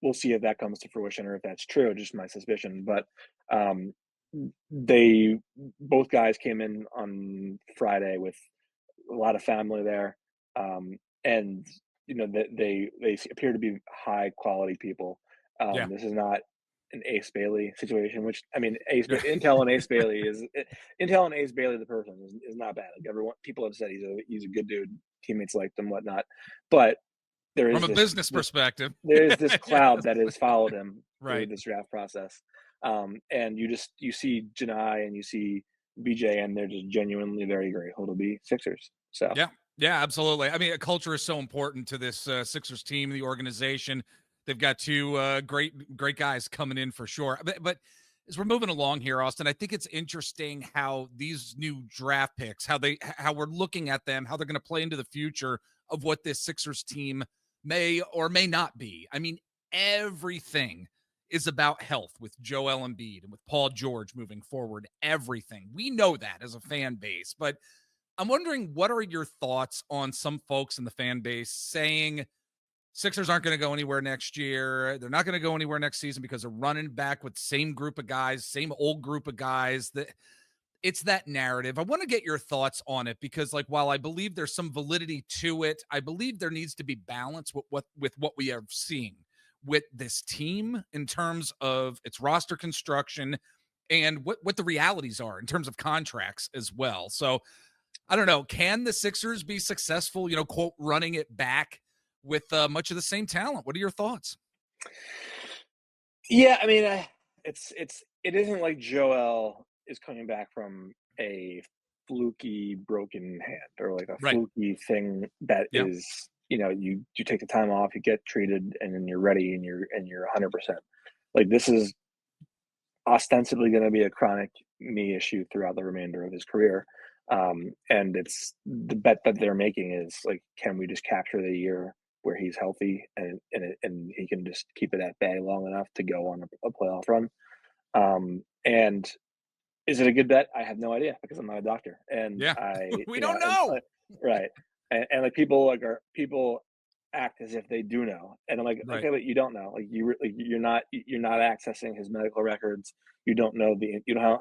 we'll see if that comes to fruition or if that's true. Just my suspicion, but um, they both guys came in on Friday with a lot of family there, and they appear to be high quality people. Yeah. This is not an Ace Bailey situation, which I mean, Yeah. Intel and Ace Bailey Intel and Ace Bailey the person is not bad. Like everyone, people have said he's a good dude. Teammates liked him, whatnot, but there From is a business perspective. there is this cloud Yes. that has followed him through Right. this draft process, and you see Janai and you see BJ, and they're just genuinely very grateful to be Sixers. So Yeah. Yeah, absolutely. I mean, culture is so important to this Sixers team, the organization. They've got two great guys coming in for sure. But as we're moving along here, Austin, I think it's interesting how these new draft picks, how we're looking at them, how they're going to play into the future of what this Sixers team may or may not be. I mean, everything is about health with Joel Embiid and with Paul George moving forward. Everything. We know that as a fan base, but I'm wondering, what are your thoughts on some folks in the fan base saying Sixers aren't going to go anywhere next year? They're not going to go anywhere next season because they're running back with the same group of guys, same old group of guys. That it's that narrative. I want to get your thoughts on it because, like, while I believe there's some validity to it, I believe there needs to be balance with what we are seeing with this team in terms of its roster construction and what the realities are in terms of contracts as well. So I don't know. Can the Sixers be successful, quote, running it back with much of the same talent? What are your thoughts? yeah, I mean, it isn't like Joel is coming back from a fluky broken hand or like a Right. fluky thing that Yeah. is you take the time off, you get treated, and then you're ready and you're 100%. Like this is ostensibly going to be a chronic knee issue throughout the remainder of his career. And it's the bet that they're making is like, can we just capture the year where he's healthy and he can just keep it at bay long enough to go on a playoff run? And is it a good bet? I have no idea because I'm not a doctor, and Yeah. I, We don't know. right, and like people act as if they do know, and I'm like, Right. okay, but you don't know. Like you're not accessing his medical records. You don't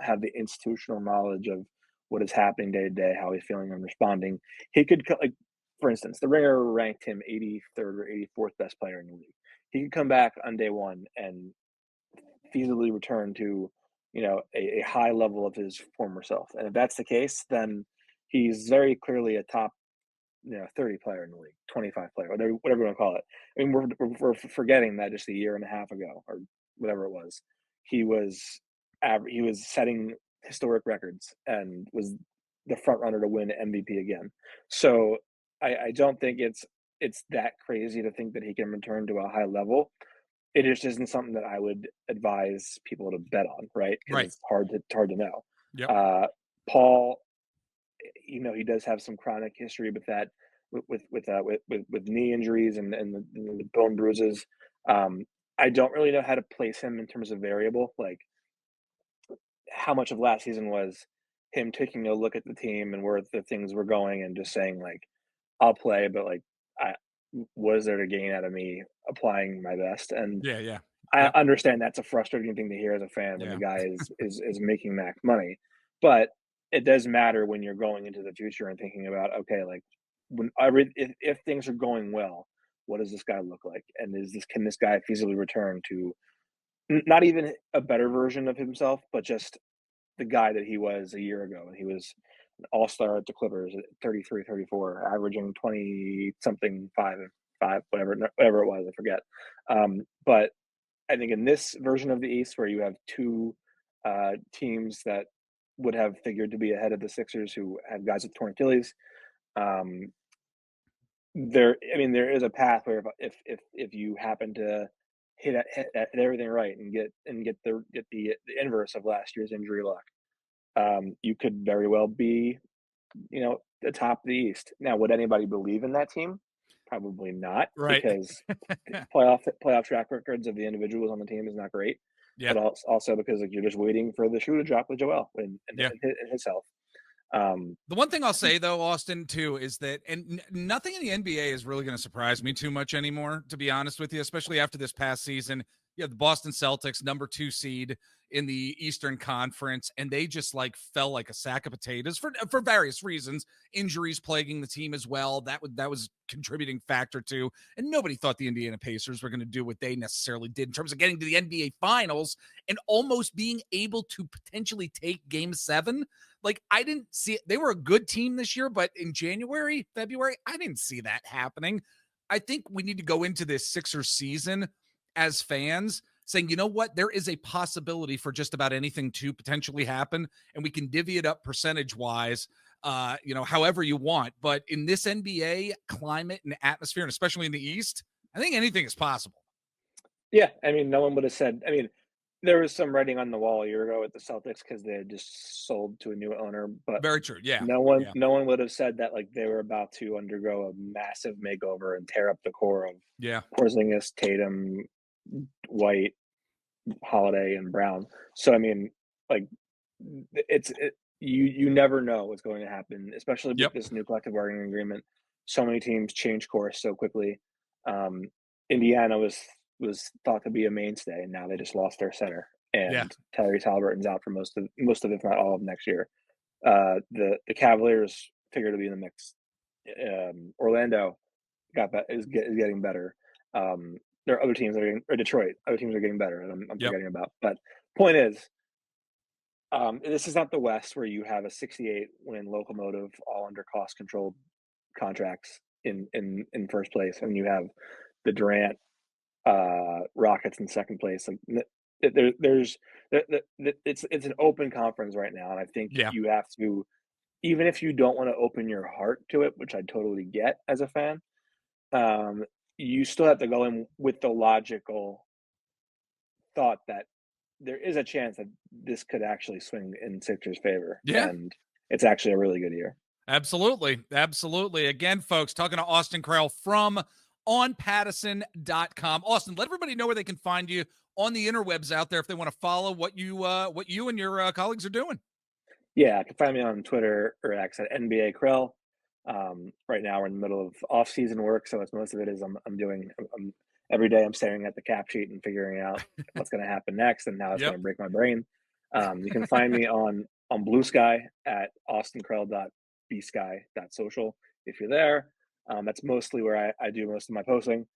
have the institutional knowledge of what is happening day to day, how he's feeling and responding. He could like, for instance, the Ringer ranked him 83rd or 84th best player in the league. He could come back on day one and feasibly return to a high level of his former self. And if that's the case, then he's very clearly a top 30 player in the league, 25 player, whatever you want to call it. I mean, we're forgetting that just a year and a half ago or whatever it was, he was setting historic records and was the front runner to win MVP again. So I don't think it's that crazy to think that he can return to a high level. It just isn't something that I would advise people to bet on, right? Because Right. it's hard to know. Yep. Paul, he does have some chronic history with that, with knee injuries and the bone bruises. I don't really know how to place him in terms of variable, like how much of last season was him taking a look at the team and where the things were going and just saying like, I'll play, but like, what is there to gain out of me applying my best? And Yeah. I Yep. understand that's a frustrating thing to hear as a fan when the guy is making max money, but it does matter when you're going into the future and thinking about, okay, like if things are going well, what does this guy look like? And can this guy feasibly return to not even a better version of himself, but just the guy that he was a year ago? And he was an all-star at the Clippers at 33, 34, averaging 20 something, five, whatever it was, I forget. But I think in this version of the East, where you have two teams that would have figured to be ahead of the Sixers, who have guys with torn Achilles, there is a path where if you happen to hit everything right and get the inverse of last year's injury luck, you could very well be, the top of the East. Now, would anybody believe in that team? Probably not, Right. because playoff track records of the individuals on the team is not great. Yeah. But also because you're just waiting for the shoe to drop with Joel and his health. The one thing I'll say though, Austin, too, is that nothing in the NBA is really going to surprise me too much anymore, to be honest with you, especially after this past season. You have the Boston Celtics, number 2 seed in the Eastern Conference, and they just fell like a sack of potatoes for various reasons. Injuries plaguing the team as well. That was contributing factor too. And nobody thought the Indiana Pacers were going to do what they necessarily did in terms of getting to the NBA Finals and almost being able to potentially take Game 7. Like, I didn't see it. They were a good team this year, but in January, February, I didn't see that happening. I think we need to go into this Sixers season as fans saying, you know what, there is a possibility for just about anything to potentially happen, and we can divvy it up percentage-wise, however you want. But in this NBA climate and atmosphere, and especially in the East, I think anything is possible. Yeah, no one would have said. There was some writing on the wall a year ago at the Celtics because they had just sold to a new owner, but very true. Yeah, no one would have said that they were about to undergo a massive makeover and tear up the core of Porzingis, Tatum, White, Holiday, and Brown. So you never know what's going to happen, especially with this new collective bargaining agreement. So many teams change course so quickly. Indiana was thought to be a mainstay, and now they just lost their center, and Tyrese Halliburton's out for most of, if not all of next year. The Cavaliers figure to be in the mix. Orlando is getting better. There are other teams that are Detroit. Other teams are getting better, and I'm forgetting about. But point is, this is not the West where you have a 68-win locomotive, all under cost controlled contracts in first place, and you have the Durant Rockets in second place. It's an open conference right now, and I think you have to, even if you don't want to open your heart to it, which I totally get as a fan, you still have to go in with the logical thought that there is a chance that this could actually swing in Sixers' favor. And it's actually a really good year. Absolutely. Again, folks, talking to Austin Krell from onpattison.com. Austin, let everybody know where they can find you on the interwebs out there if they want to follow what you and your colleagues are doing. Yeah, you can find me on Twitter or X at NBA Krell. Right now we're in the middle of off-season work, so most of it is I'm every day I'm staring at the cap sheet and figuring out what's going to happen next and how it's going to break my brain. You can find me on Blue Sky at austinkrell.bsky.social if you're there. That's mostly where I do most of my posting.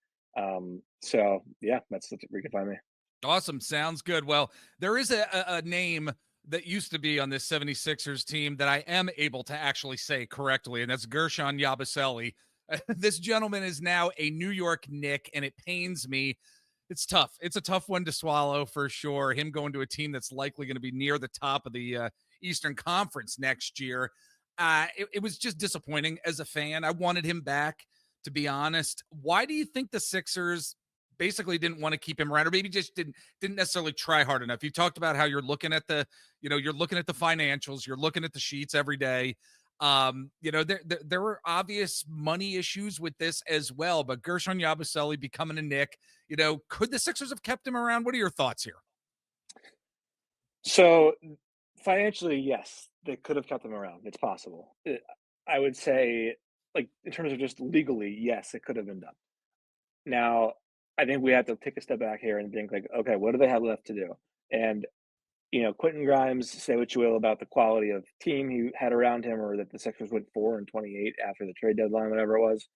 So yeah, that's where you can find me. Awesome. Sounds good. Well, there is a name that used to be on this 76ers team that I am able to actually say correctly, and that's Gershon Yabusele. This gentleman is now a New York Knick, and it pains me. It's tough. It's a tough one to swallow for sure. Him going to a team that's likely going to be near the top of the Eastern Conference next year. It was just disappointing as a fan. I wanted him back, to be honest. Why do you think the Sixers basically didn't want to keep him around, or maybe just didn't necessarily try hard enough? You talked about how you're looking at the financials, you're looking at the sheets every day. There were obvious money issues with this as well, but Gershon Yabusele becoming a Knick, could the Sixers have kept him around? What are your thoughts here? So financially, yes, they could have kept him around. It's possible. I would say, like, in terms of just legally, yes, it could have been done. Now, I think we have to take a step back here and think, like, okay, what do they have left to do? And Quentin Grimes, say what you will about the quality of team he had around him, or that the Sixers went 4-28 after the trade deadline, whatever it was.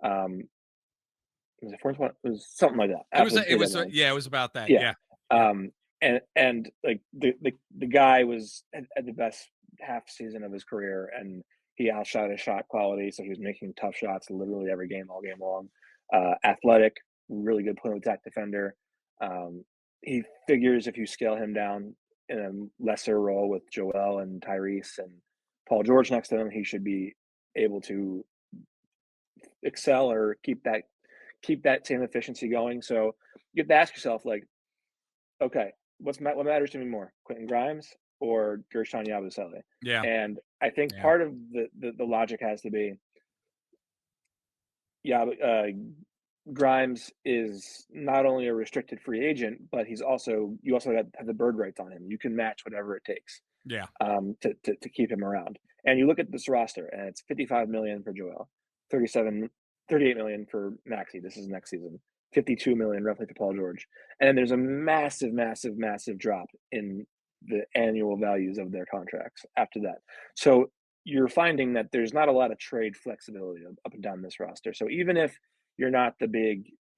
Was it 4-20? It was something like that. It was about that. Yeah. And like the guy was at the best half season of his career, and he outshot his shot quality, so he was making tough shots literally every game, all game long. Athletic, really good point of attack defender. He figures if you scale him down in a lesser role with Joel and Tyrese and Paul George next to him, he should be able to excel or keep that same efficiency going. So you have to ask yourself, like, okay, what matters to me more, Quentin Grimes or Gershon Yabusele? Yeah. And I think part of the logic has to be, Grimes is not only a restricted free agent, but you also have the bird rights on him. You can match whatever it takes. Yeah. To keep him around. And you look at this roster, and it's $55 million for Joel, $38 million for Maxey. This is next season. $52 million roughly for Paul George. And then there's a massive, massive, massive drop in the annual values of their contracts after that. So you're finding that there's not a lot of trade flexibility up and down this roster. So even if you're not the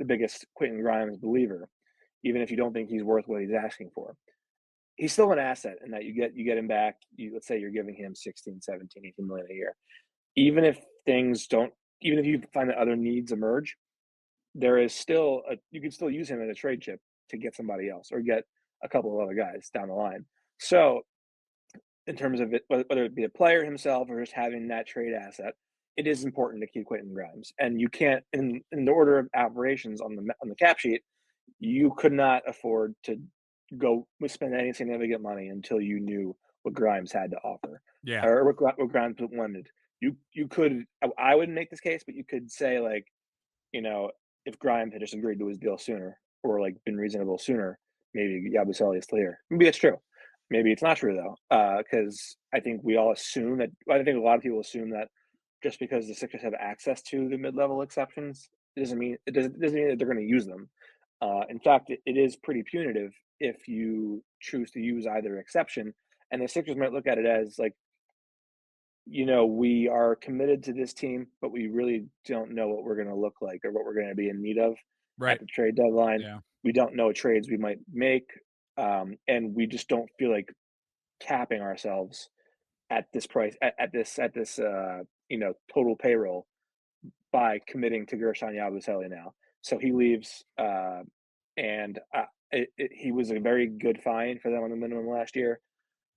biggest Quentin Grimes believer, even if you don't think he's worth what he's asking for, he's still an asset in that you get him back. Let's say you're giving him 16, 17, 18 million a year. Even if you find that other needs emerge, there is still you can still use him as a trade chip to get somebody else or get a couple of other guys down the line. So in terms of it, whether it be a player himself or just having that trade asset, it is important to keep Quentin Grimes. And you can't, in the order of operations on the cap sheet, you could not afford to go spend any significant money until you knew what Grimes had to offer. Yeah. Or what Grimes wanted. You could, I wouldn't make this case, but you could say, like, if Grimes had just agreed to his deal sooner or like been reasonable sooner, maybe Yabusele is still here. Maybe it's true. Maybe it's not true though, because I think we all assume that. I think a lot of people assume that just because the Sixers have access to the mid-level exceptions, it doesn't mean that they're going to use them. In fact, it is pretty punitive if you choose to use either exception. And the Sixers might look at it as like, we are committed to this team, but we really don't know what we're going to look like or what we're going to be in need of at the trade deadline. Yeah. We don't know what trades we might make. And we just don't feel like capping ourselves at this price, at this total payroll by committing to Gershon Yabusele now. So he leaves, and he was a very good find for them on the minimum last year.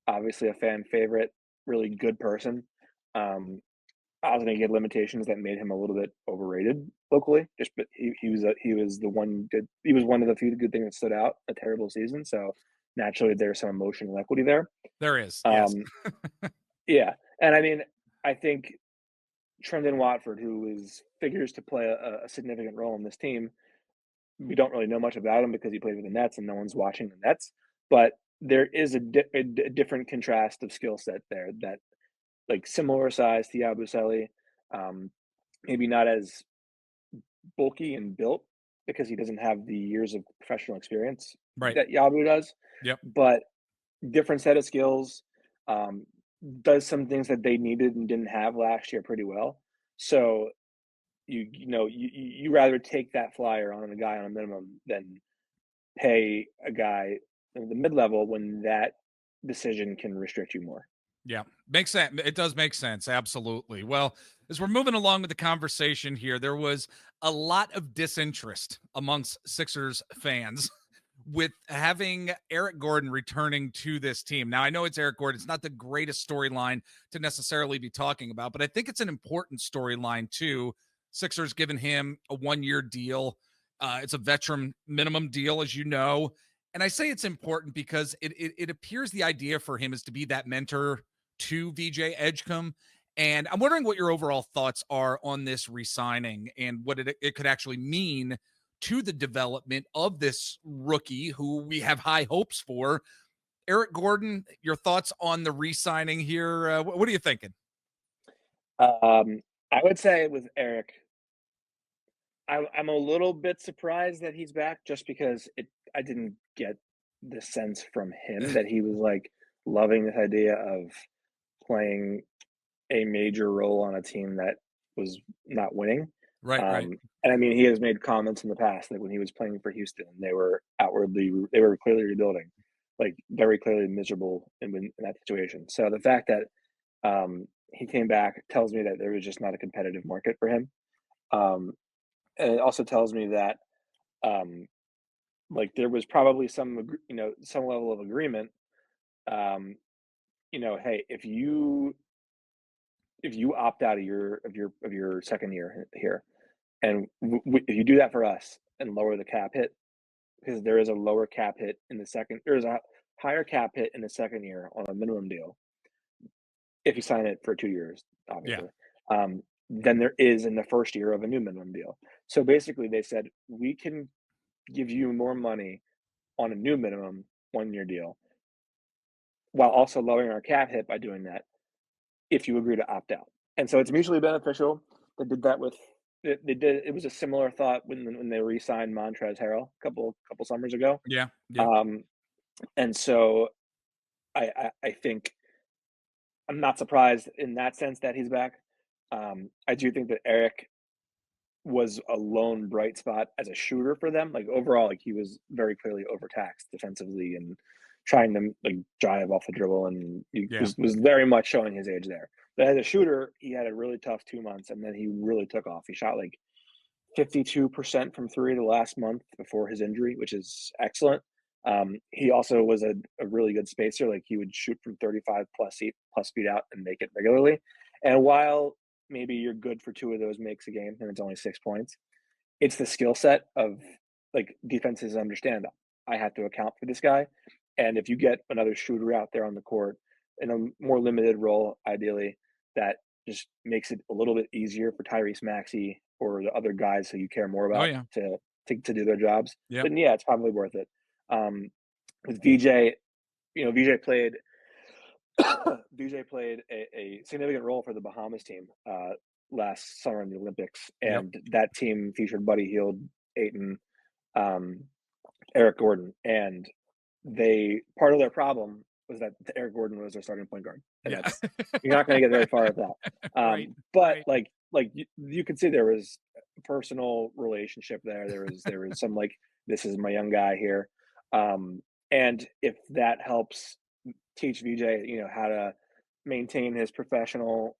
Obviously a fan favorite, really good person. I was going to get limitations that made him a little bit overrated locally. But he was one of the few good things that stood out. A terrible season, so naturally there's some emotional equity there. There is, yes. Yeah, and I mean, I think Trendon Watford, who figures to play a significant role in this team, we don't really know much about him because he played with the Nets and no one's watching the Nets. But there is a different contrast of skill set there that, like, similar size to Yabusele, maybe not as bulky and built because he doesn't have the years of professional experience that Yabu does. Yep. But different set of skills, does some things that they needed and didn't have last year pretty well. So you rather take that flyer on a guy on a minimum than pay a guy in the mid-level when that decision can restrict you more. Yeah, makes sense. It does make sense. Absolutely. Well, as we're moving along with the conversation here, there was a lot of disinterest amongst Sixers fans with having Eric Gordon returning to this team. Now, I know it's Eric Gordon. It's not the greatest storyline to necessarily be talking about, but I think it's an important storyline too. Sixers giving him a 1-year deal. It's a veteran minimum deal, as you know. And I say it's important because it appears the idea for him is to be that mentor to VJ Edgecombe. And I'm wondering what your overall thoughts are on this re-signing and what it could actually mean to the development of this rookie who we have high hopes for. Eric Gordon, your thoughts on the re-signing here? What are you thinking? I would say with Eric, I'm a little bit surprised that he's back just because I didn't get the sense from him that he was like loving this idea of playing a major role on a team that was not winning. Right. And I mean, he has made comments in the past, like when he was playing for Houston, they were clearly rebuilding, like very clearly miserable in that situation. So the fact that he came back tells me that there was just not a competitive market for him. And it also tells me that like there was probably some level of agreement. Hey, if you opt out of your second year here, and if you do that for us and lower the cap hit, because there is a lower cap hit in the second, there's a higher cap hit in the second year on a minimum deal if you sign it for 2 years, obviously. Yeah. Than there is in the first year of a new minimum deal. So basically, they said we can give you more money on a new minimum 1-year deal, while also lowering our cap hit by doing that, if you agree to opt out. And so it's mutually beneficial. They did that with it was a similar thought when they re-signed Montrezl Harrell a couple summers ago. Yeah. And so I think I'm not surprised in that sense that he's back. I do think that Eric was a lone bright spot as a shooter for them. Like overall, like he was very clearly overtaxed defensively and trying to like drive off the dribble, and he was very much showing his age there. But as a shooter, he had a really tough 2 months, and then he really took off. He shot like 52% from three the last month before his injury, which is excellent. He also was a really good spacer. Like he would shoot from 35 plus feet out and make it regularly. And while maybe you're good for 2 of those makes a game and it's only 6 points, it's the skill set of like defenses understand I have to account for this guy. And if you get another shooter out there on the court in a more limited role, ideally, that just makes it a little bit easier for Tyrese Maxey or the other guys who you care more about to do their jobs. Yep. Then yeah, it's probably worth it. With VJ, VJ played a significant role for the Bahamas team last summer in the Olympics, and that team featured Buddy Hield, Ayton, Eric Gordon, and part of their problem was that Eric Gordon was their starting point guard, and you're not going to get very far with that. But you could see there was a personal relationship there. There was some like, this is my young guy here, and if that helps teach VJ, how to maintain his professional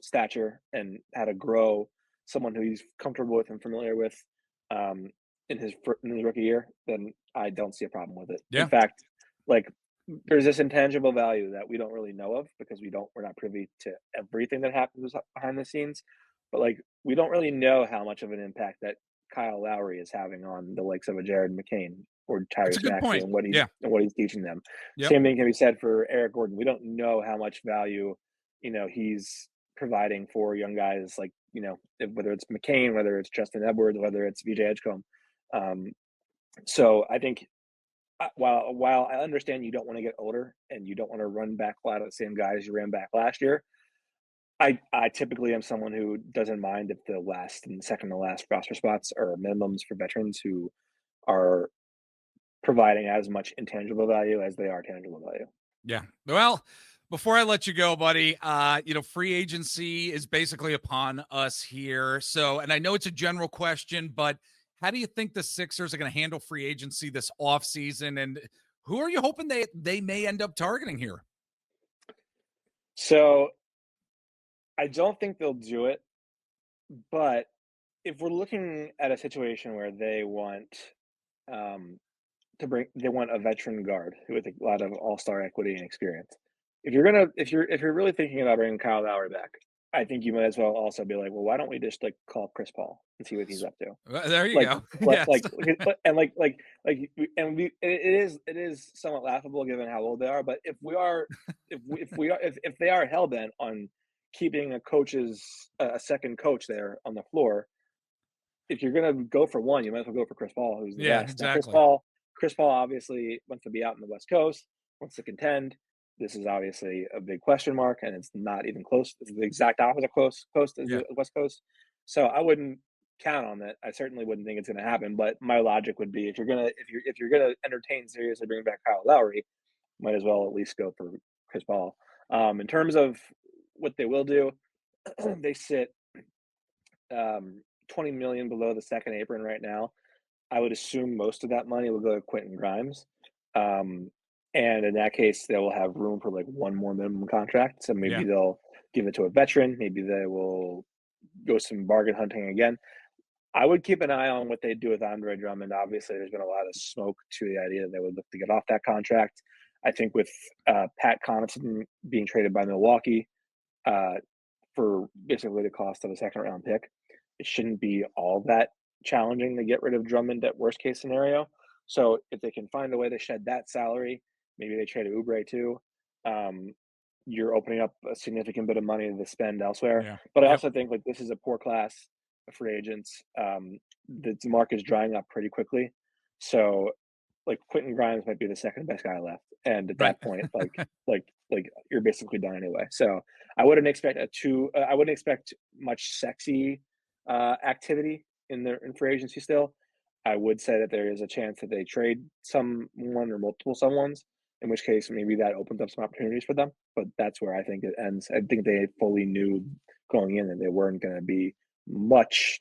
stature and how to grow someone who he's comfortable with and familiar with in his rookie year, then I don't see a problem with it. Yeah. In fact, like there's this intangible value that we don't really know of because we're not privy to everything that happens behind the scenes, but like we don't really know how much of an impact that Kyle Lowry is having on the likes of a Jared McCain or Tyrese Maxey and what he's teaching them. Yep. Same thing can be said for Eric Gordon. We don't know how much value, he's providing for young guys like, whether it's McCain, whether it's Justin Edwards, whether it's VJ Edgecombe. So I think while I understand you don't want to get older and you don't want to run back a lot of the same guys you ran back last year, I typically am someone who doesn't mind if the last and second to last roster spots are minimums for veterans who are providing as much intangible value as they are tangible value. Yeah. Well, before I let you go, buddy, free agency is basically upon us here. So, and I know it's a general question, but How do you think the Sixers are going to handle free agency this offseason? And who are you hoping they may end up targeting here? So I don't think they'll do it, but if we're looking at a situation where they want they want a veteran guard with a lot of all-star equity and experience. If you're really thinking about bringing Kyle Lowry back, I think you might as well also be like, well, why don't we just like call Chris Paul and see what he's up to? There you go. Yes. It is somewhat laughable given how old they are. But if they are hell bent on keeping a second coach there on the floor, if you're gonna go for one, you might as well go for Chris Paul, who's the best. Exactly. Now, Chris Paul obviously wants to be out in the West Coast, wants to contend. This is obviously a big question mark, and it's not even close. It's the exact opposite coast as the West Coast. So I wouldn't count on that. I certainly wouldn't think it's going to happen. But my logic would be if you're gonna entertain seriously bringing back Kyle Lowry, might as well at least go for Chris Paul. In terms of what they will do, they sit 20 million below the second apron right now. I would assume most of that money will go to Quentin Grimes. And in that case, they will have room for like one more minimum contract. So maybe they'll give it to a veteran. Maybe they will go some bargain hunting again. I would keep an eye on what they do with Andre Drummond. Obviously, there's been a lot of smoke to the idea that they would look to get off that contract. I think with Pat Connaughton being traded by Milwaukee for basically the cost of a second-round pick, it shouldn't be all that challenging to get rid of Drummond at worst case scenario. So if they can find a way to shed that salary, maybe they trade Oubre too. You're opening up a significant bit of money to spend elsewhere. Yeah. But I also think like this is a poor class of free agents. The market is drying up pretty quickly. So like Quentin Grimes might be the second best guy left. And at that point, like you're basically done anyway. So I wouldn't expect much sexy activity in free agency still. I would say that there is a chance that they trade someone or multiple someones, in which case maybe that opens up some opportunities for them. But that's where I think it ends. I think they fully knew going in that there wasn't going to be much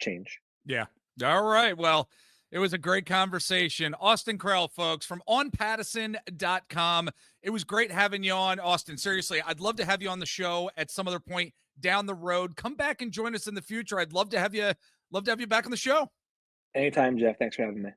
change. Yeah. All right. Well, it was a great conversation. Austin Krell, folks, from onpattison.com. It was great having you on, Austin. Seriously, I'd love to have you on the show at some other point down the road. Come back and join us in the future. I'd love to have you back on the show. Anytime, Jeff. Thanks for having me.